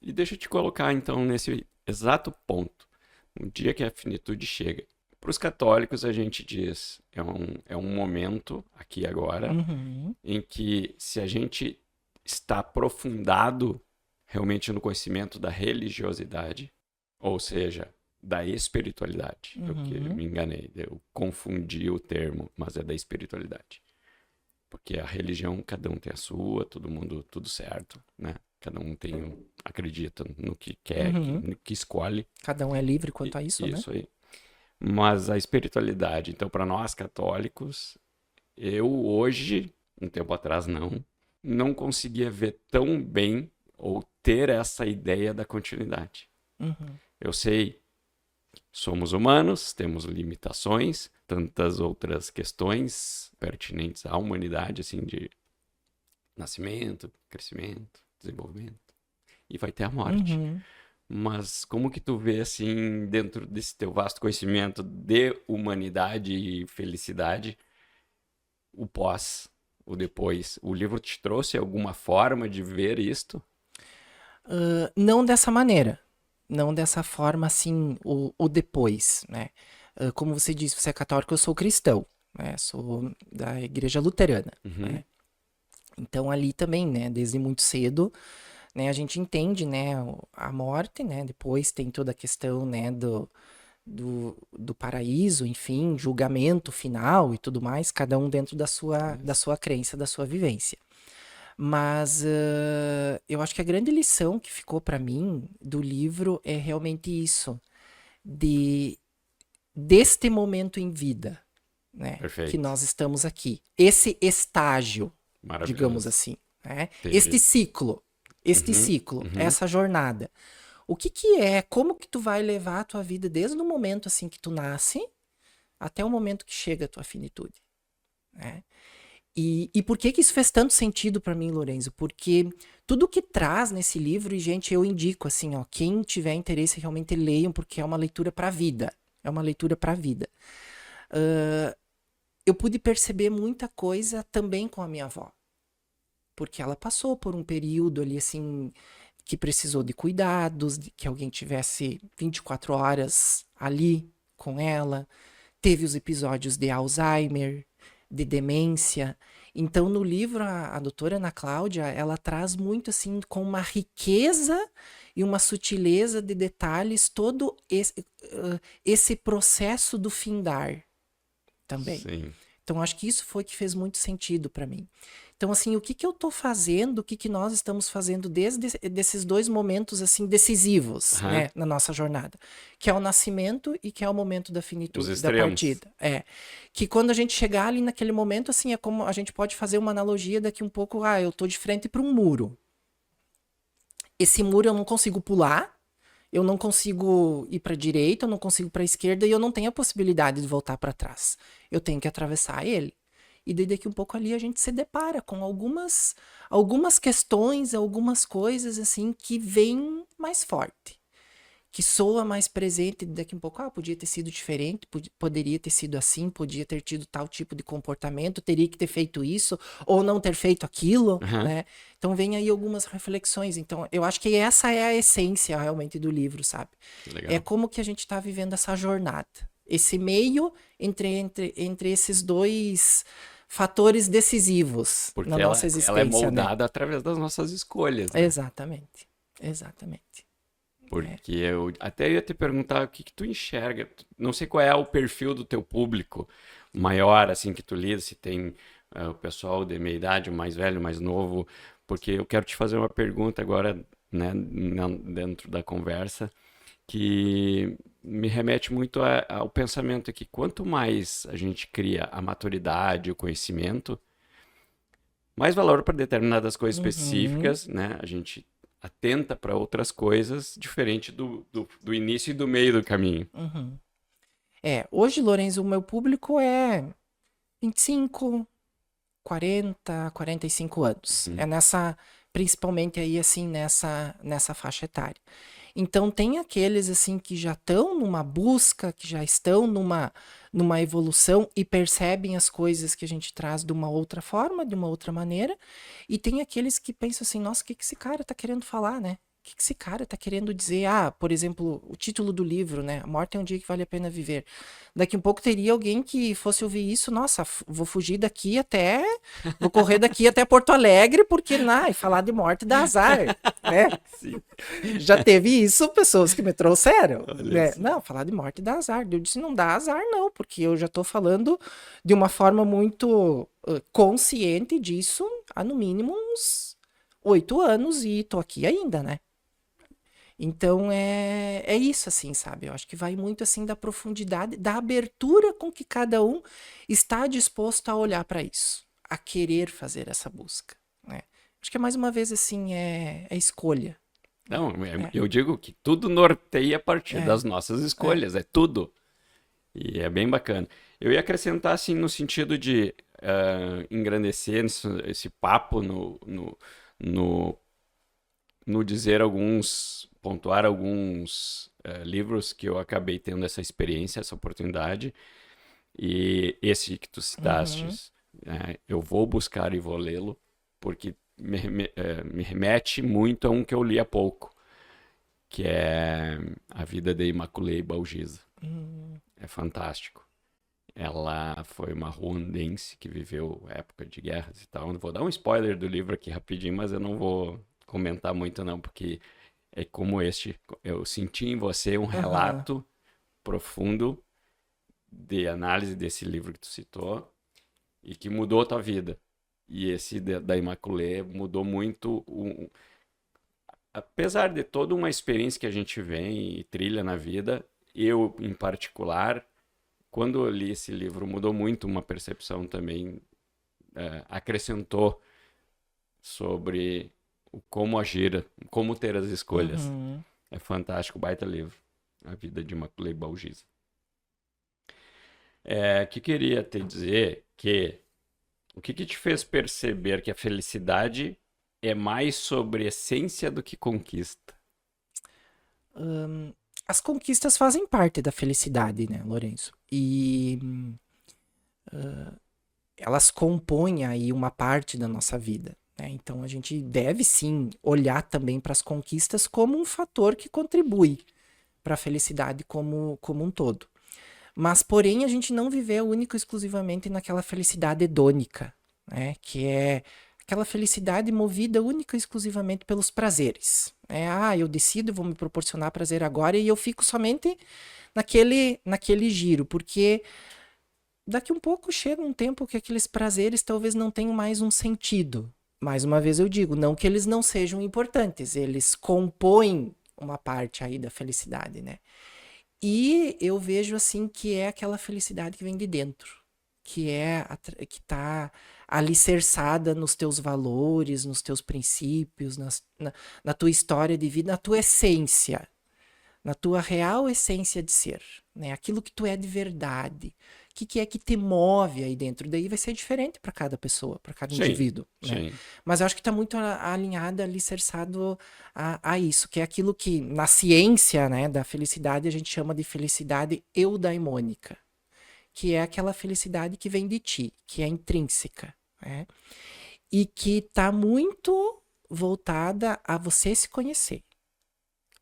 A: E deixa eu te colocar, então, nesse exato ponto. Um dia que a finitude chega. Para os católicos, a gente diz, é um momento, aqui e agora, em que se a gente está aprofundado realmente no conhecimento da religiosidade, ou seja, da espiritualidade. Eu me enganei, eu confundi o termo, mas é da espiritualidade. Porque a religião, cada um tem a sua, todo mundo, tudo certo, né? Cada um acredita no que quer, no que escolhe.
B: Cada um é livre quanto a isso, né?
A: Isso aí. Mas a espiritualidade, então, para nós católicos, eu hoje, um tempo atrás não conseguia ver tão bem ou ter essa ideia da continuidade. Eu sei, somos humanos, temos limitações, tantas outras questões pertinentes à humanidade, assim, de nascimento, crescimento, desenvolvimento, e vai ter a morte. Mas como que tu vê, assim, dentro desse teu vasto conhecimento de humanidade e felicidade, o pós, o depois? O livro te trouxe alguma forma de ver isto?
B: Não dessa maneira. Não dessa forma, assim, o depois, né? Como você disse, você é católico, eu sou cristão, né? Sou da igreja luterana, né? Então, ali também, né, desde muito cedo, né, a gente entende, né, a morte, né? Depois tem toda a questão, né, do paraíso, enfim, julgamento final e tudo mais, cada um dentro da sua crença, da sua vivência. Mas eu acho que a grande lição que ficou para mim do livro é realmente isso, deste momento em vida, né, que nós estamos aqui. Esse estágio, digamos assim, né? Este ciclo, essa jornada. O que é, como que tu vai levar a tua vida desde o momento assim que tu nasce até o momento que chega a tua finitude, né? E por que isso fez tanto sentido para mim, Lorenzo? Porque tudo que traz nesse livro, e gente, eu indico assim, ó, quem tiver interesse realmente leiam, porque é uma leitura para a vida. É uma leitura para a vida. Eu pude perceber muita coisa também com a minha avó. Porque ela passou por um período ali assim que precisou de cuidados, de que alguém tivesse 24 horas ali com ela. Teve os episódios de Alzheimer, de demência. Então, no livro, a doutora Ana Cláudia, ela traz muito, assim, com uma riqueza e uma sutileza de detalhes, todo esse processo do findar também.
A: Sim.
B: Então, acho que isso foi que fez muito sentido para mim. Então, assim, o que eu tô fazendo, o que nós estamos fazendo desde desses dois momentos, assim, decisivos, né, na nossa jornada, que é o nascimento e que é o momento da finitude, da partida. Que quando a gente chegar ali naquele momento, assim, é como a gente pode fazer uma analogia daqui um pouco, eu tô de frente para um muro. Esse muro eu não consigo pular, eu não consigo ir para a direita, eu não consigo para a esquerda e eu não tenho a possibilidade de voltar para trás. Eu tenho que atravessar ele. E daí daqui um pouco ali a gente se depara com algumas questões, algumas coisas assim que vêm mais forte. que soa mais presente daqui a um pouco, podia ter sido diferente, poderia ter sido assim, podia ter tido tal tipo de comportamento, teria que ter feito isso, ou não ter feito aquilo,
A: Aham,
B: né? Então vem aí algumas reflexões. Então eu acho que essa é a essência realmente do livro, sabe?
A: que
B: É
A: legal.
B: como que a gente está vivendo essa jornada. Esse meio entre esses dois fatores decisivos na
A: Porque
B: nossa
A: ela é
B: existência, né?
A: moldada através das nossas escolhas, né?
B: Exatamente. Exatamente. É.
A: Porque eu até ia te perguntar o que que tu enxerga. Não sei qual é o perfil do teu público maior, assim, que tu lida, se tem o pessoal de meia idade, mais velho, mais novo, porque eu quero te fazer uma pergunta agora, né, dentro da conversa, que me remete muito ao pensamento que quanto mais a gente cria a maturidade, o conhecimento, mais valor para determinadas coisas
B: Uhum,
A: específicas, né? A gente atenta para outras coisas, diferente do início e do meio do caminho.
B: uhum. Hoje, Lourenço, o meu público é 25, 40, 45 anos. É
A: Uhum.
B: principalmente aí assim, nessa faixa etária. Então tem aqueles assim que já estão numa busca, que já estão numa evolução e percebem as coisas que a gente traz de uma outra forma, de uma outra maneira. E tem aqueles que pensam assim, nossa, o que que esse cara tá querendo falar, né? O que que esse cara tá querendo dizer? Por exemplo, o título do livro, né? A morte é um dia que vale a pena viver. Daqui um pouco teria alguém que fosse ouvir isso, nossa, vou fugir daqui até, vou correr daqui até Porto Alegre, porque, falar de morte dá azar, né?
A: Sim,
B: Já teve isso, pessoas que me trouxeram,
A: olha
B: né?
A: só.
B: Não, falar de morte dá azar. Eu disse, não dá azar, não, porque eu já tô falando de uma forma muito consciente disso há no mínimo uns 8 anos e tô aqui ainda, né? Então é isso, assim, sabe? Eu acho que vai muito assim da profundidade, da abertura com que cada um está disposto a olhar para isso, a querer fazer essa busca, né? Acho que mais uma vez assim é escolha, né?
A: Não,
B: É,
A: eu digo que tudo norteia a partir
B: é,
A: das nossas
B: é.
A: escolhas, é tudo. E é bem bacana. Eu ia acrescentar, assim, no sentido de engrandecer esse papo no, no dizer pontuar alguns livros que eu acabei tendo essa experiência, essa oportunidade. E esse que tu citaste,
B: Uhum,
A: eu vou buscar e vou lê-lo, porque me remete muito a um que eu li há pouco, que é A Vida de Imaculée Baugisa.
B: uhum,
A: É fantástico. Ela foi uma ruandense que viveu época de guerras e tal. Eu vou dar um spoiler do livro aqui rapidinho, mas eu não vou comentar muito não, porque é como este. Eu senti em você um
B: aham,
A: relato profundo de análise desse livro que tu citou e que mudou a tua vida. E esse da Imaculée mudou muito. Apesar de toda uma experiência que a gente vem e trilha na vida, eu, em particular, quando eu li esse livro, mudou muito uma percepção também, acrescentou sobre o como agir, como ter as escolhas.
B: uhum.
A: É fantástico, baita livro. A Vida de Macaulay Baugisa. Que queria te dizer que o que te fez perceber que a felicidade é mais sobre essência do que conquista?
B: As conquistas fazem parte da felicidade, né, Lourenço? E elas compõem aí uma parte da nossa vida, né? Então a gente deve sim olhar também para as conquistas como um fator que contribui para a felicidade como um todo. Mas, porém, a gente não viver único e exclusivamente naquela felicidade hedônica, né? Que é aquela felicidade movida única e exclusivamente pelos prazeres. Eu decido, vou me proporcionar prazer agora e eu fico somente naquele giro, porque daqui um pouco chega um tempo que aqueles prazeres talvez não tenham mais um sentido. Mais uma vez eu digo, não que eles não sejam importantes, eles compõem uma parte aí da felicidade, né? E eu vejo assim que é aquela felicidade que vem de dentro, que tá alicerçada nos teus valores, nos teus princípios, na tua história de vida, na tua essência, na tua real essência de ser, né? Aquilo que tu é de verdade, que é que te move aí dentro. Daí vai ser diferente para cada pessoa, para cada
A: Sim,
B: indivíduo, né?
A: sim.
B: Mas eu acho que está muito alinhado, alicerçado a isso, que é aquilo que na ciência, né, da felicidade a gente chama de felicidade eudaimônica, que é aquela felicidade que vem de ti, que é intrínseca, né? E que está muito voltada a você se conhecer.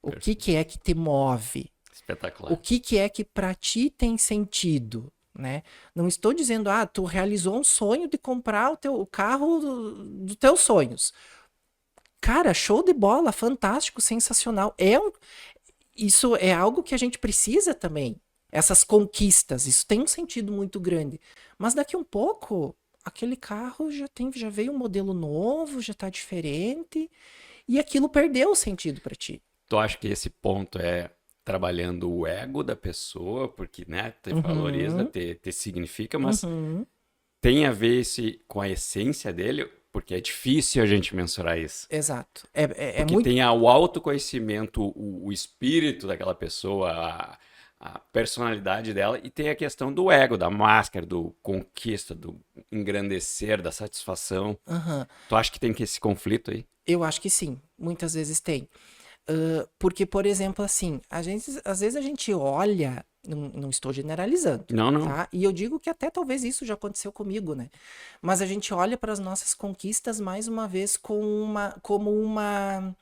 B: O que é que te move?
A: Espetacular.
B: O que é que para ti tem sentido, né? Não estou dizendo, tu realizou um sonho de comprar o carro dos teus sonhos. Cara, show de bola, fantástico, sensacional. Isso é algo que a gente precisa também. Essas conquistas, isso tem um sentido muito grande. Mas daqui um pouco, aquele carro já veio um modelo novo, já está diferente, e aquilo perdeu o sentido para ti.
A: Tu acha que esse ponto é trabalhando o ego da pessoa, porque, né, te valoriza, te significa, mas tem a ver com a essência dele, porque é difícil a gente mensurar isso.
B: Exato.
A: Porque
B: muito...
A: tem o autoconhecimento, o espírito daquela pessoa, a personalidade dela, e tem a questão do ego, da máscara, do conquista, do engrandecer, da satisfação. Tu acha que tem esse conflito aí?
B: Eu acho que sim, muitas vezes tem. Porque, por exemplo, assim, às vezes a gente olha, não estou generalizando,
A: Não.
B: tá? E eu digo que até talvez isso já aconteceu comigo, né? Mas a gente olha para as nossas conquistas mais uma vez como uma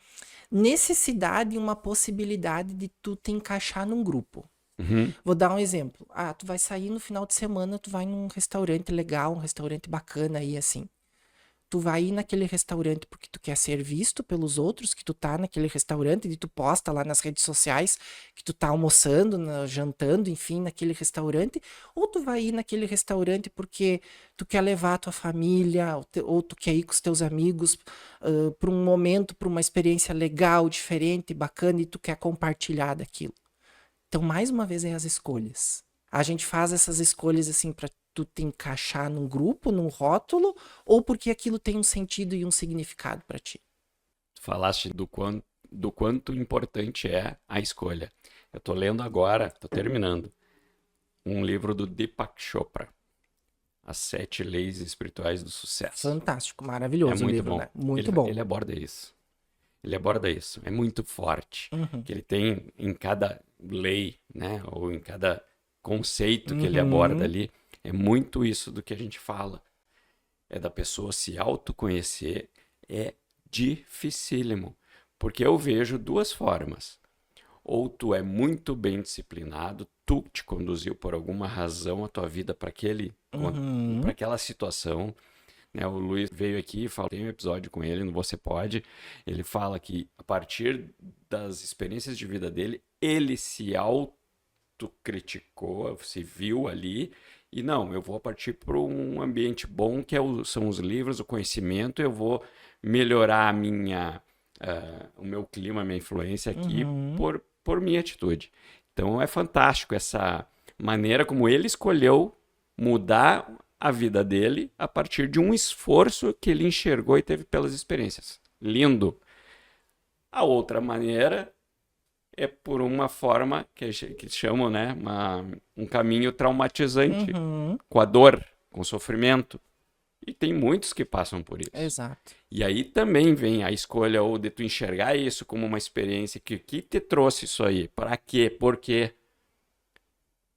B: necessidade e uma possibilidade de tu te encaixar num grupo. Vou dar um exemplo. Tu vai sair no final de semana, tu vai num restaurante legal, um restaurante bacana aí, assim. Tu vai ir naquele restaurante porque tu quer ser visto pelos outros, que tu tá naquele restaurante e tu posta lá nas redes sociais que tu tá almoçando, jantando, enfim, naquele restaurante, ou tu vai ir naquele restaurante porque tu quer levar a tua família, ou tu quer ir com os teus amigos para um momento, para uma experiência legal, diferente, bacana, e tu quer compartilhar daquilo. Então, mais uma vez, é as escolhas. A gente faz essas escolhas assim para tu te encaixar num grupo, num rótulo, ou porque aquilo tem um sentido e um significado para ti?
A: Tu falaste do quanto importante é a escolha. Eu tô lendo agora, tô terminando, um livro do Deepak Chopra, As 7 Leis Espirituais do Sucesso.
B: Fantástico, maravilhoso o livro,
A: bom.
B: né? Muito bom.
A: Ele aborda isso. É muito forte. Que ele tem em cada lei, né, ou em cada conceito que ele aborda ali, é muito isso do que a gente fala. É da pessoa se autoconhecer, é dificílimo. Porque eu vejo duas formas. Ou tu é muito bem disciplinado, tu te conduziu por alguma razão a tua vida para aquela situação. Né? O Luiz veio aqui, tem um episódio com ele no Você Pode. Ele fala que a partir das experiências de vida dele, ele se autocriticou, se viu ali. E não, eu vou partir para um ambiente bom, que são os livros, o conhecimento. Eu vou melhorar o meu clima, a minha influência aqui por minha atitude. Então é fantástico essa maneira como ele escolheu mudar a vida dele a partir de um esforço que ele enxergou e teve pelas experiências. Lindo. A outra maneira é por uma forma que chamam, né, um caminho traumatizante, com a dor, com o sofrimento. E tem muitos que passam por isso.
B: Exato.
A: E aí também vem a escolha ou de tu enxergar isso como uma experiência que te trouxe isso aí. Para quê? Por quê?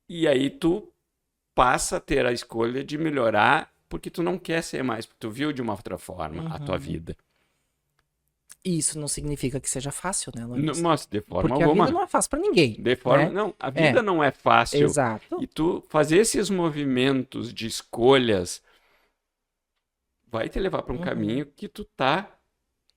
A: E aí tu passa a ter a escolha de melhorar porque tu não quer ser mais, porque tu viu de uma outra forma a tua vida.
B: E isso não significa que seja fácil, né, Luiz?
A: Mas de forma
B: porque
A: alguma.
B: a vida não é fácil para ninguém.
A: De forma,
B: né?
A: não, a vida não é fácil.
B: Exato.
A: E tu fazer esses movimentos de escolhas vai te levar para um caminho que tu tá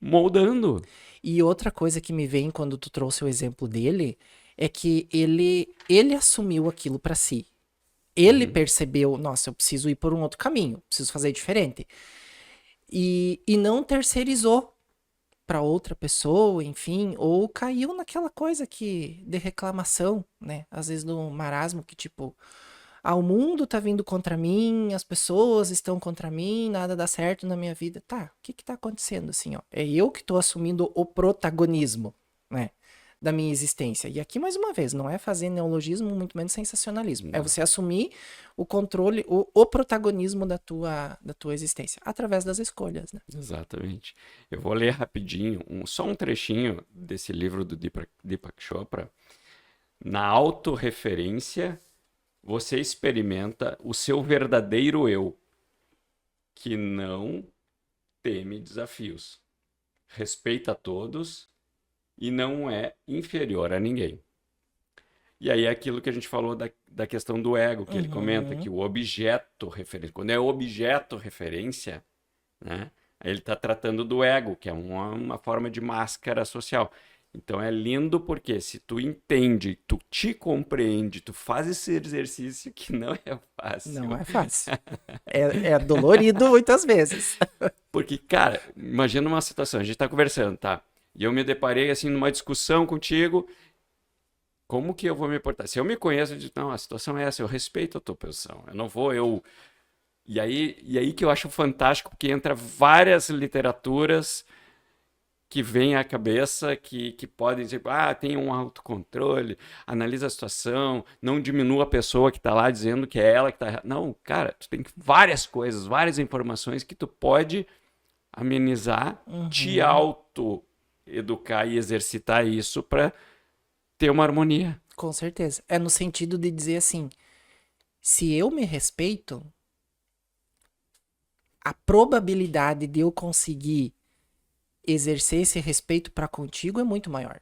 A: moldando.
B: E outra coisa que me vem quando tu trouxe o exemplo dele é que ele assumiu aquilo para si. Ele percebeu, nossa, eu preciso ir por um outro caminho, preciso fazer diferente. E não terceirizou para outra pessoa, enfim, ou caiu naquela coisa de reclamação, né? Às vezes no marasmo que tipo, o mundo tá vindo contra mim, as pessoas estão contra mim, nada dá certo na minha vida. Tá, o que tá acontecendo assim, ó? É eu que tô assumindo o protagonismo, né? da minha existência. E aqui, mais uma vez, não é fazer neologismo, muito menos sensacionalismo. É
A: Não.
B: você assumir o controle, o protagonismo da tua existência, através das escolhas, né?
A: Exatamente. Eu vou ler rapidinho, só um trechinho desse livro do Deepak Chopra. Na autorreferência, você experimenta o seu verdadeiro eu, que não teme desafios, respeita a todos e não é inferior a ninguém. E aí é aquilo que a gente falou da questão do ego, que ele comenta que o objeto referência, quando é objeto referência, né, aí ele está tratando do ego, que é uma forma de máscara social. Então é lindo porque se tu entende, tu te compreende, tu faz esse exercício que não é fácil.
B: Não é fácil. É dolorido muitas vezes.
A: Porque, cara, imagina uma situação, a gente tá conversando, tá? E eu me deparei, assim, numa discussão contigo, como que eu vou me portar? Se eu me conheço, eu digo, não, a situação é essa, eu respeito a tua posição, eu não vou, E aí que eu acho fantástico, porque entra várias literaturas que vêm à cabeça, que podem dizer, tem um autocontrole, analisa a situação, não diminua a pessoa que está lá dizendo que é ela que está errada. Não, cara, tu tem várias coisas, várias informações que tu pode amenizar, te auto-educar e exercitar isso para ter uma harmonia.
B: Com certeza. É no sentido de dizer assim, se eu me respeito, a probabilidade de eu conseguir exercer esse respeito para contigo é muito maior.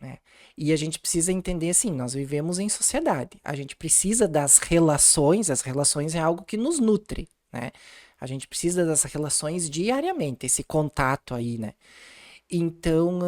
B: Né? E a gente precisa entender assim, nós vivemos em sociedade. A gente precisa das relações, as relações é algo que nos nutre, né? A gente precisa das relações diariamente, esse contato aí, né? Então,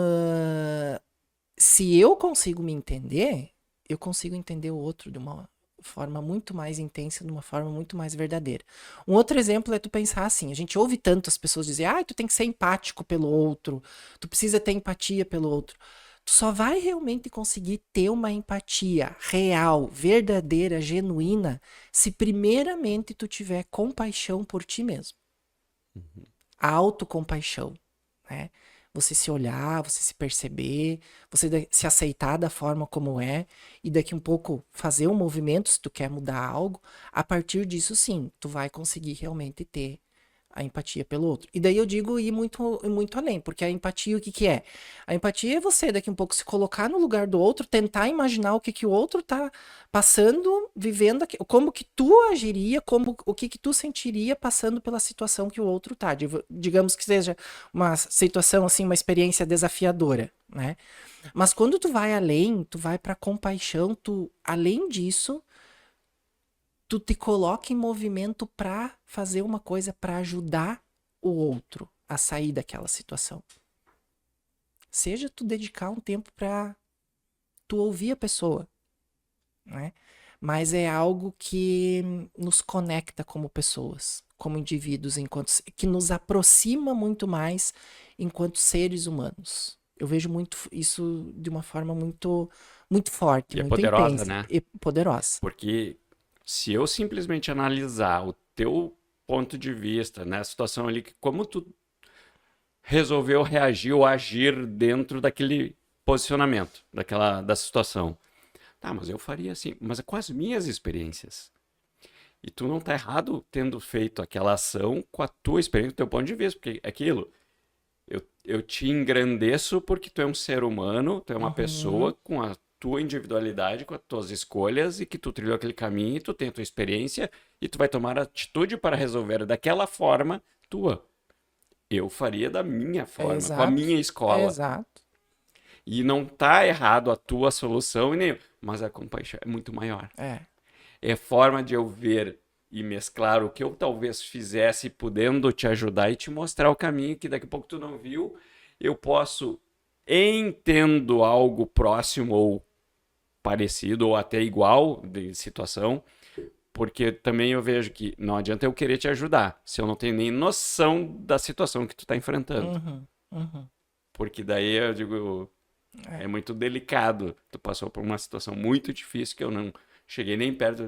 B: se eu consigo me entender, eu consigo entender o outro de uma forma muito mais intensa, de uma forma muito mais verdadeira. Um outro exemplo é tu pensar assim, a gente ouve tanto as pessoas dizer, tu tem que ser empático pelo outro, tu precisa ter empatia pelo outro. Tu só vai realmente conseguir ter uma empatia real, verdadeira, genuína, se primeiramente tu tiver compaixão por ti mesmo. A autocompaixão, né? Você se olhar, você se perceber, você se aceitar da forma como é e daqui um pouco fazer um movimento se tu quer mudar algo. A partir disso, sim, tu vai conseguir realmente ter a empatia pelo outro. E daí eu digo ir muito, muito além, porque a empatia o que que é? A empatia é você daqui um pouco se colocar no lugar do outro, tentar imaginar o que que o outro tá passando, vivendo, como que tu agiria, o que que tu sentiria passando pela situação que o outro tá. Digamos que seja uma situação assim, uma experiência desafiadora, né? Mas quando tu vai além, tu vai pra compaixão, além disso, tu te coloca em movimento pra fazer uma coisa pra ajudar o outro a sair daquela situação. Seja tu dedicar um tempo pra tu ouvir a pessoa, né? Mas é algo que nos conecta como pessoas, como indivíduos, que nos aproxima muito mais enquanto seres humanos. Eu vejo muito isso de uma forma muito, muito forte,
A: E é
B: muito
A: poderosa,
B: intensa
A: né?
B: e poderosa.
A: Porque se eu simplesmente analisar o teu ponto de vista, né, a situação ali, como tu resolveu reagir ou agir dentro daquele posicionamento, da situação. Tá, mas eu faria assim, mas é com as minhas experiências. E tu não tá errado tendo feito aquela ação com a tua experiência, o teu ponto de vista, porque é aquilo, eu te engrandeço porque tu é um ser humano, tu é uma pessoa com a tua individualidade, com as tuas escolhas e que tu trilhou aquele caminho e tu tem a tua experiência e tu vai tomar atitude para resolver daquela forma tua. Eu faria da minha forma, com a minha escola.
B: Exato.
A: E não tá errado a tua solução, mas a compaixão é muito maior. É forma de eu ver e mesclar o que eu talvez fizesse, podendo te ajudar e te mostrar o caminho que daqui a pouco tu não viu. Eu posso, entendo algo próximo ou parecido ou até igual de situação, porque também eu vejo que não adianta eu querer te ajudar se eu não tenho nem noção da situação que tu tá enfrentando. Porque daí eu digo, é muito delicado. Tu passou por uma situação muito difícil que eu não cheguei nem perto.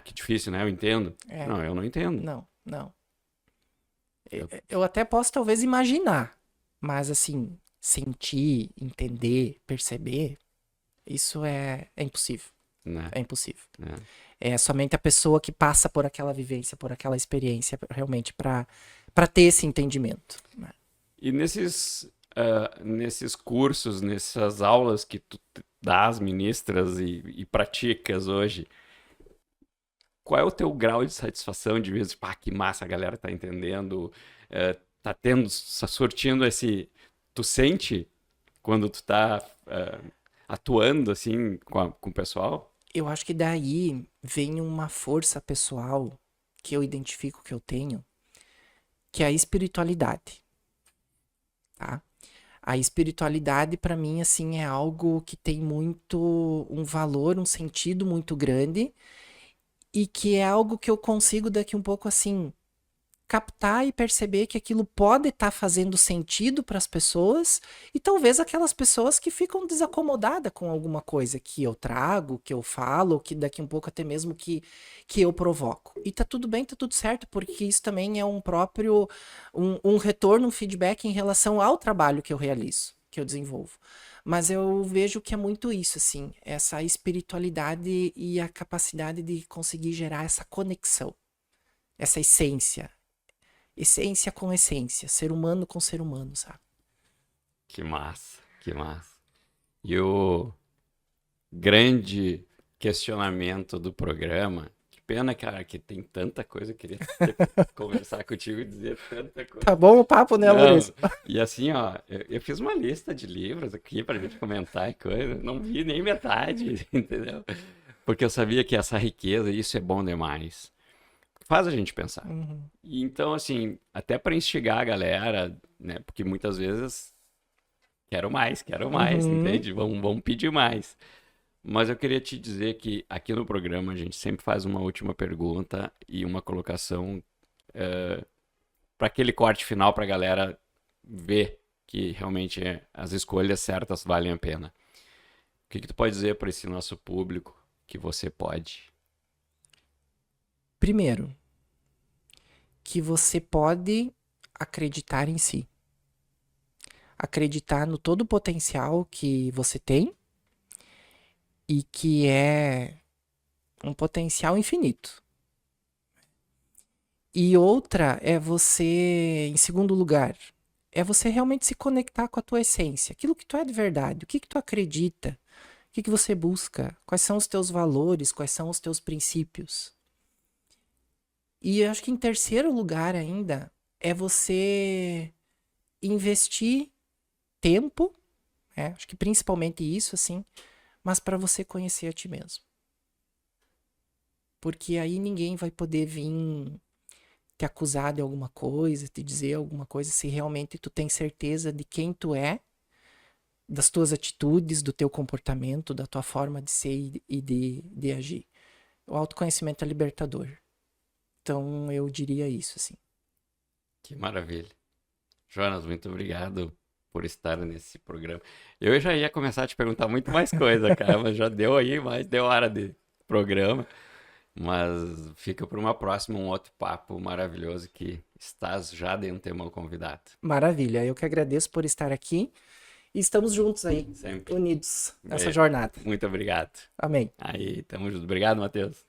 A: Que difícil, né? Eu entendo. Não, eu não entendo.
B: Não. Eu até posso talvez imaginar, mas assim, sentir, entender, perceber, isso é impossível.
A: Né?
B: É impossível.
A: É.
B: É somente a pessoa que passa por aquela vivência, por aquela experiência, realmente, para ter esse entendimento. Né?
A: E nesses cursos, nessas aulas que tu dás, ministras e praticas hoje, qual é o teu grau de satisfação de ver, pá, que massa, a galera tá entendendo, tá surtindo esse... Tu sente quando tu tá atuando, assim, com o pessoal?
B: Eu acho que daí vem uma força pessoal que eu identifico que eu tenho, que é a espiritualidade, tá? A espiritualidade, para mim, assim, é algo que tem muito um valor, um sentido muito grande e que é algo que eu consigo daqui um pouco, assim, captar e perceber que aquilo pode estar fazendo sentido para as pessoas e talvez aquelas pessoas que ficam desacomodadas com alguma coisa que eu trago, que eu falo, que daqui um pouco até mesmo que eu provoco. E tá tudo bem, tá tudo certo, porque isso também é um próprio, um retorno, um feedback em relação ao trabalho que eu realizo, que eu desenvolvo. Mas eu vejo que é muito isso, assim, essa espiritualidade e a capacidade de conseguir gerar essa conexão, essa essência com essência, ser humano com ser humano, sabe?
A: Que massa, que massa. E o grande questionamento do programa, que pena, cara, que tem tanta coisa, eu queria conversar contigo e dizer tanta coisa.
B: Tá bom o papo, né,
A: Não,
B: Lourenço?
A: e assim, ó, eu fiz uma lista de livros aqui pra gente comentar e coisa, não vi nem metade, entendeu? Porque eu sabia que essa riqueza, isso é bom demais. Faz a gente pensar.
B: Uhum.
A: E então, assim, até para instigar a galera, né? Porque muitas vezes quero mais,
B: Uhum.
A: entende? Vamos pedir mais. Mas eu queria te dizer que aqui no programa a gente sempre faz uma última pergunta e uma colocação para aquele corte final para a galera ver que realmente as escolhas certas valem a pena. O que tu pode dizer para esse nosso público que você pode?
B: Primeiro, que você pode acreditar em si. Acreditar no todo o potencial que você tem e que é um potencial infinito. E outra é você, em segundo lugar, é você realmente se conectar com a tua essência, aquilo que tu é de verdade, o que que tu acredita, o que que você busca, quais são os teus valores, quais são os teus princípios. E eu acho que em terceiro lugar ainda é você investir tempo, acho que principalmente isso, assim, mas para você conhecer a ti mesmo. Porque aí ninguém vai poder vir te acusar de alguma coisa, te dizer alguma coisa, se realmente tu tem certeza de quem tu é, das tuas atitudes, do teu comportamento, da tua forma de ser e de agir. O autoconhecimento é libertador. Então eu diria isso, assim.
A: Que maravilha. Jonas, muito obrigado por estar nesse programa. Eu já ia começar a te perguntar muito mais coisa, cara, mas já deu aí, mas deu hora de programa. Mas fica para uma próxima, um outro papo maravilhoso que estás já de antemão convidado.
B: Maravilha, eu que agradeço por estar aqui e estamos juntos aí,
A: Sempre.
B: unidos nessa jornada.
A: Muito obrigado.
B: Amém.
A: Aí, tamo junto. Obrigado, Matheus.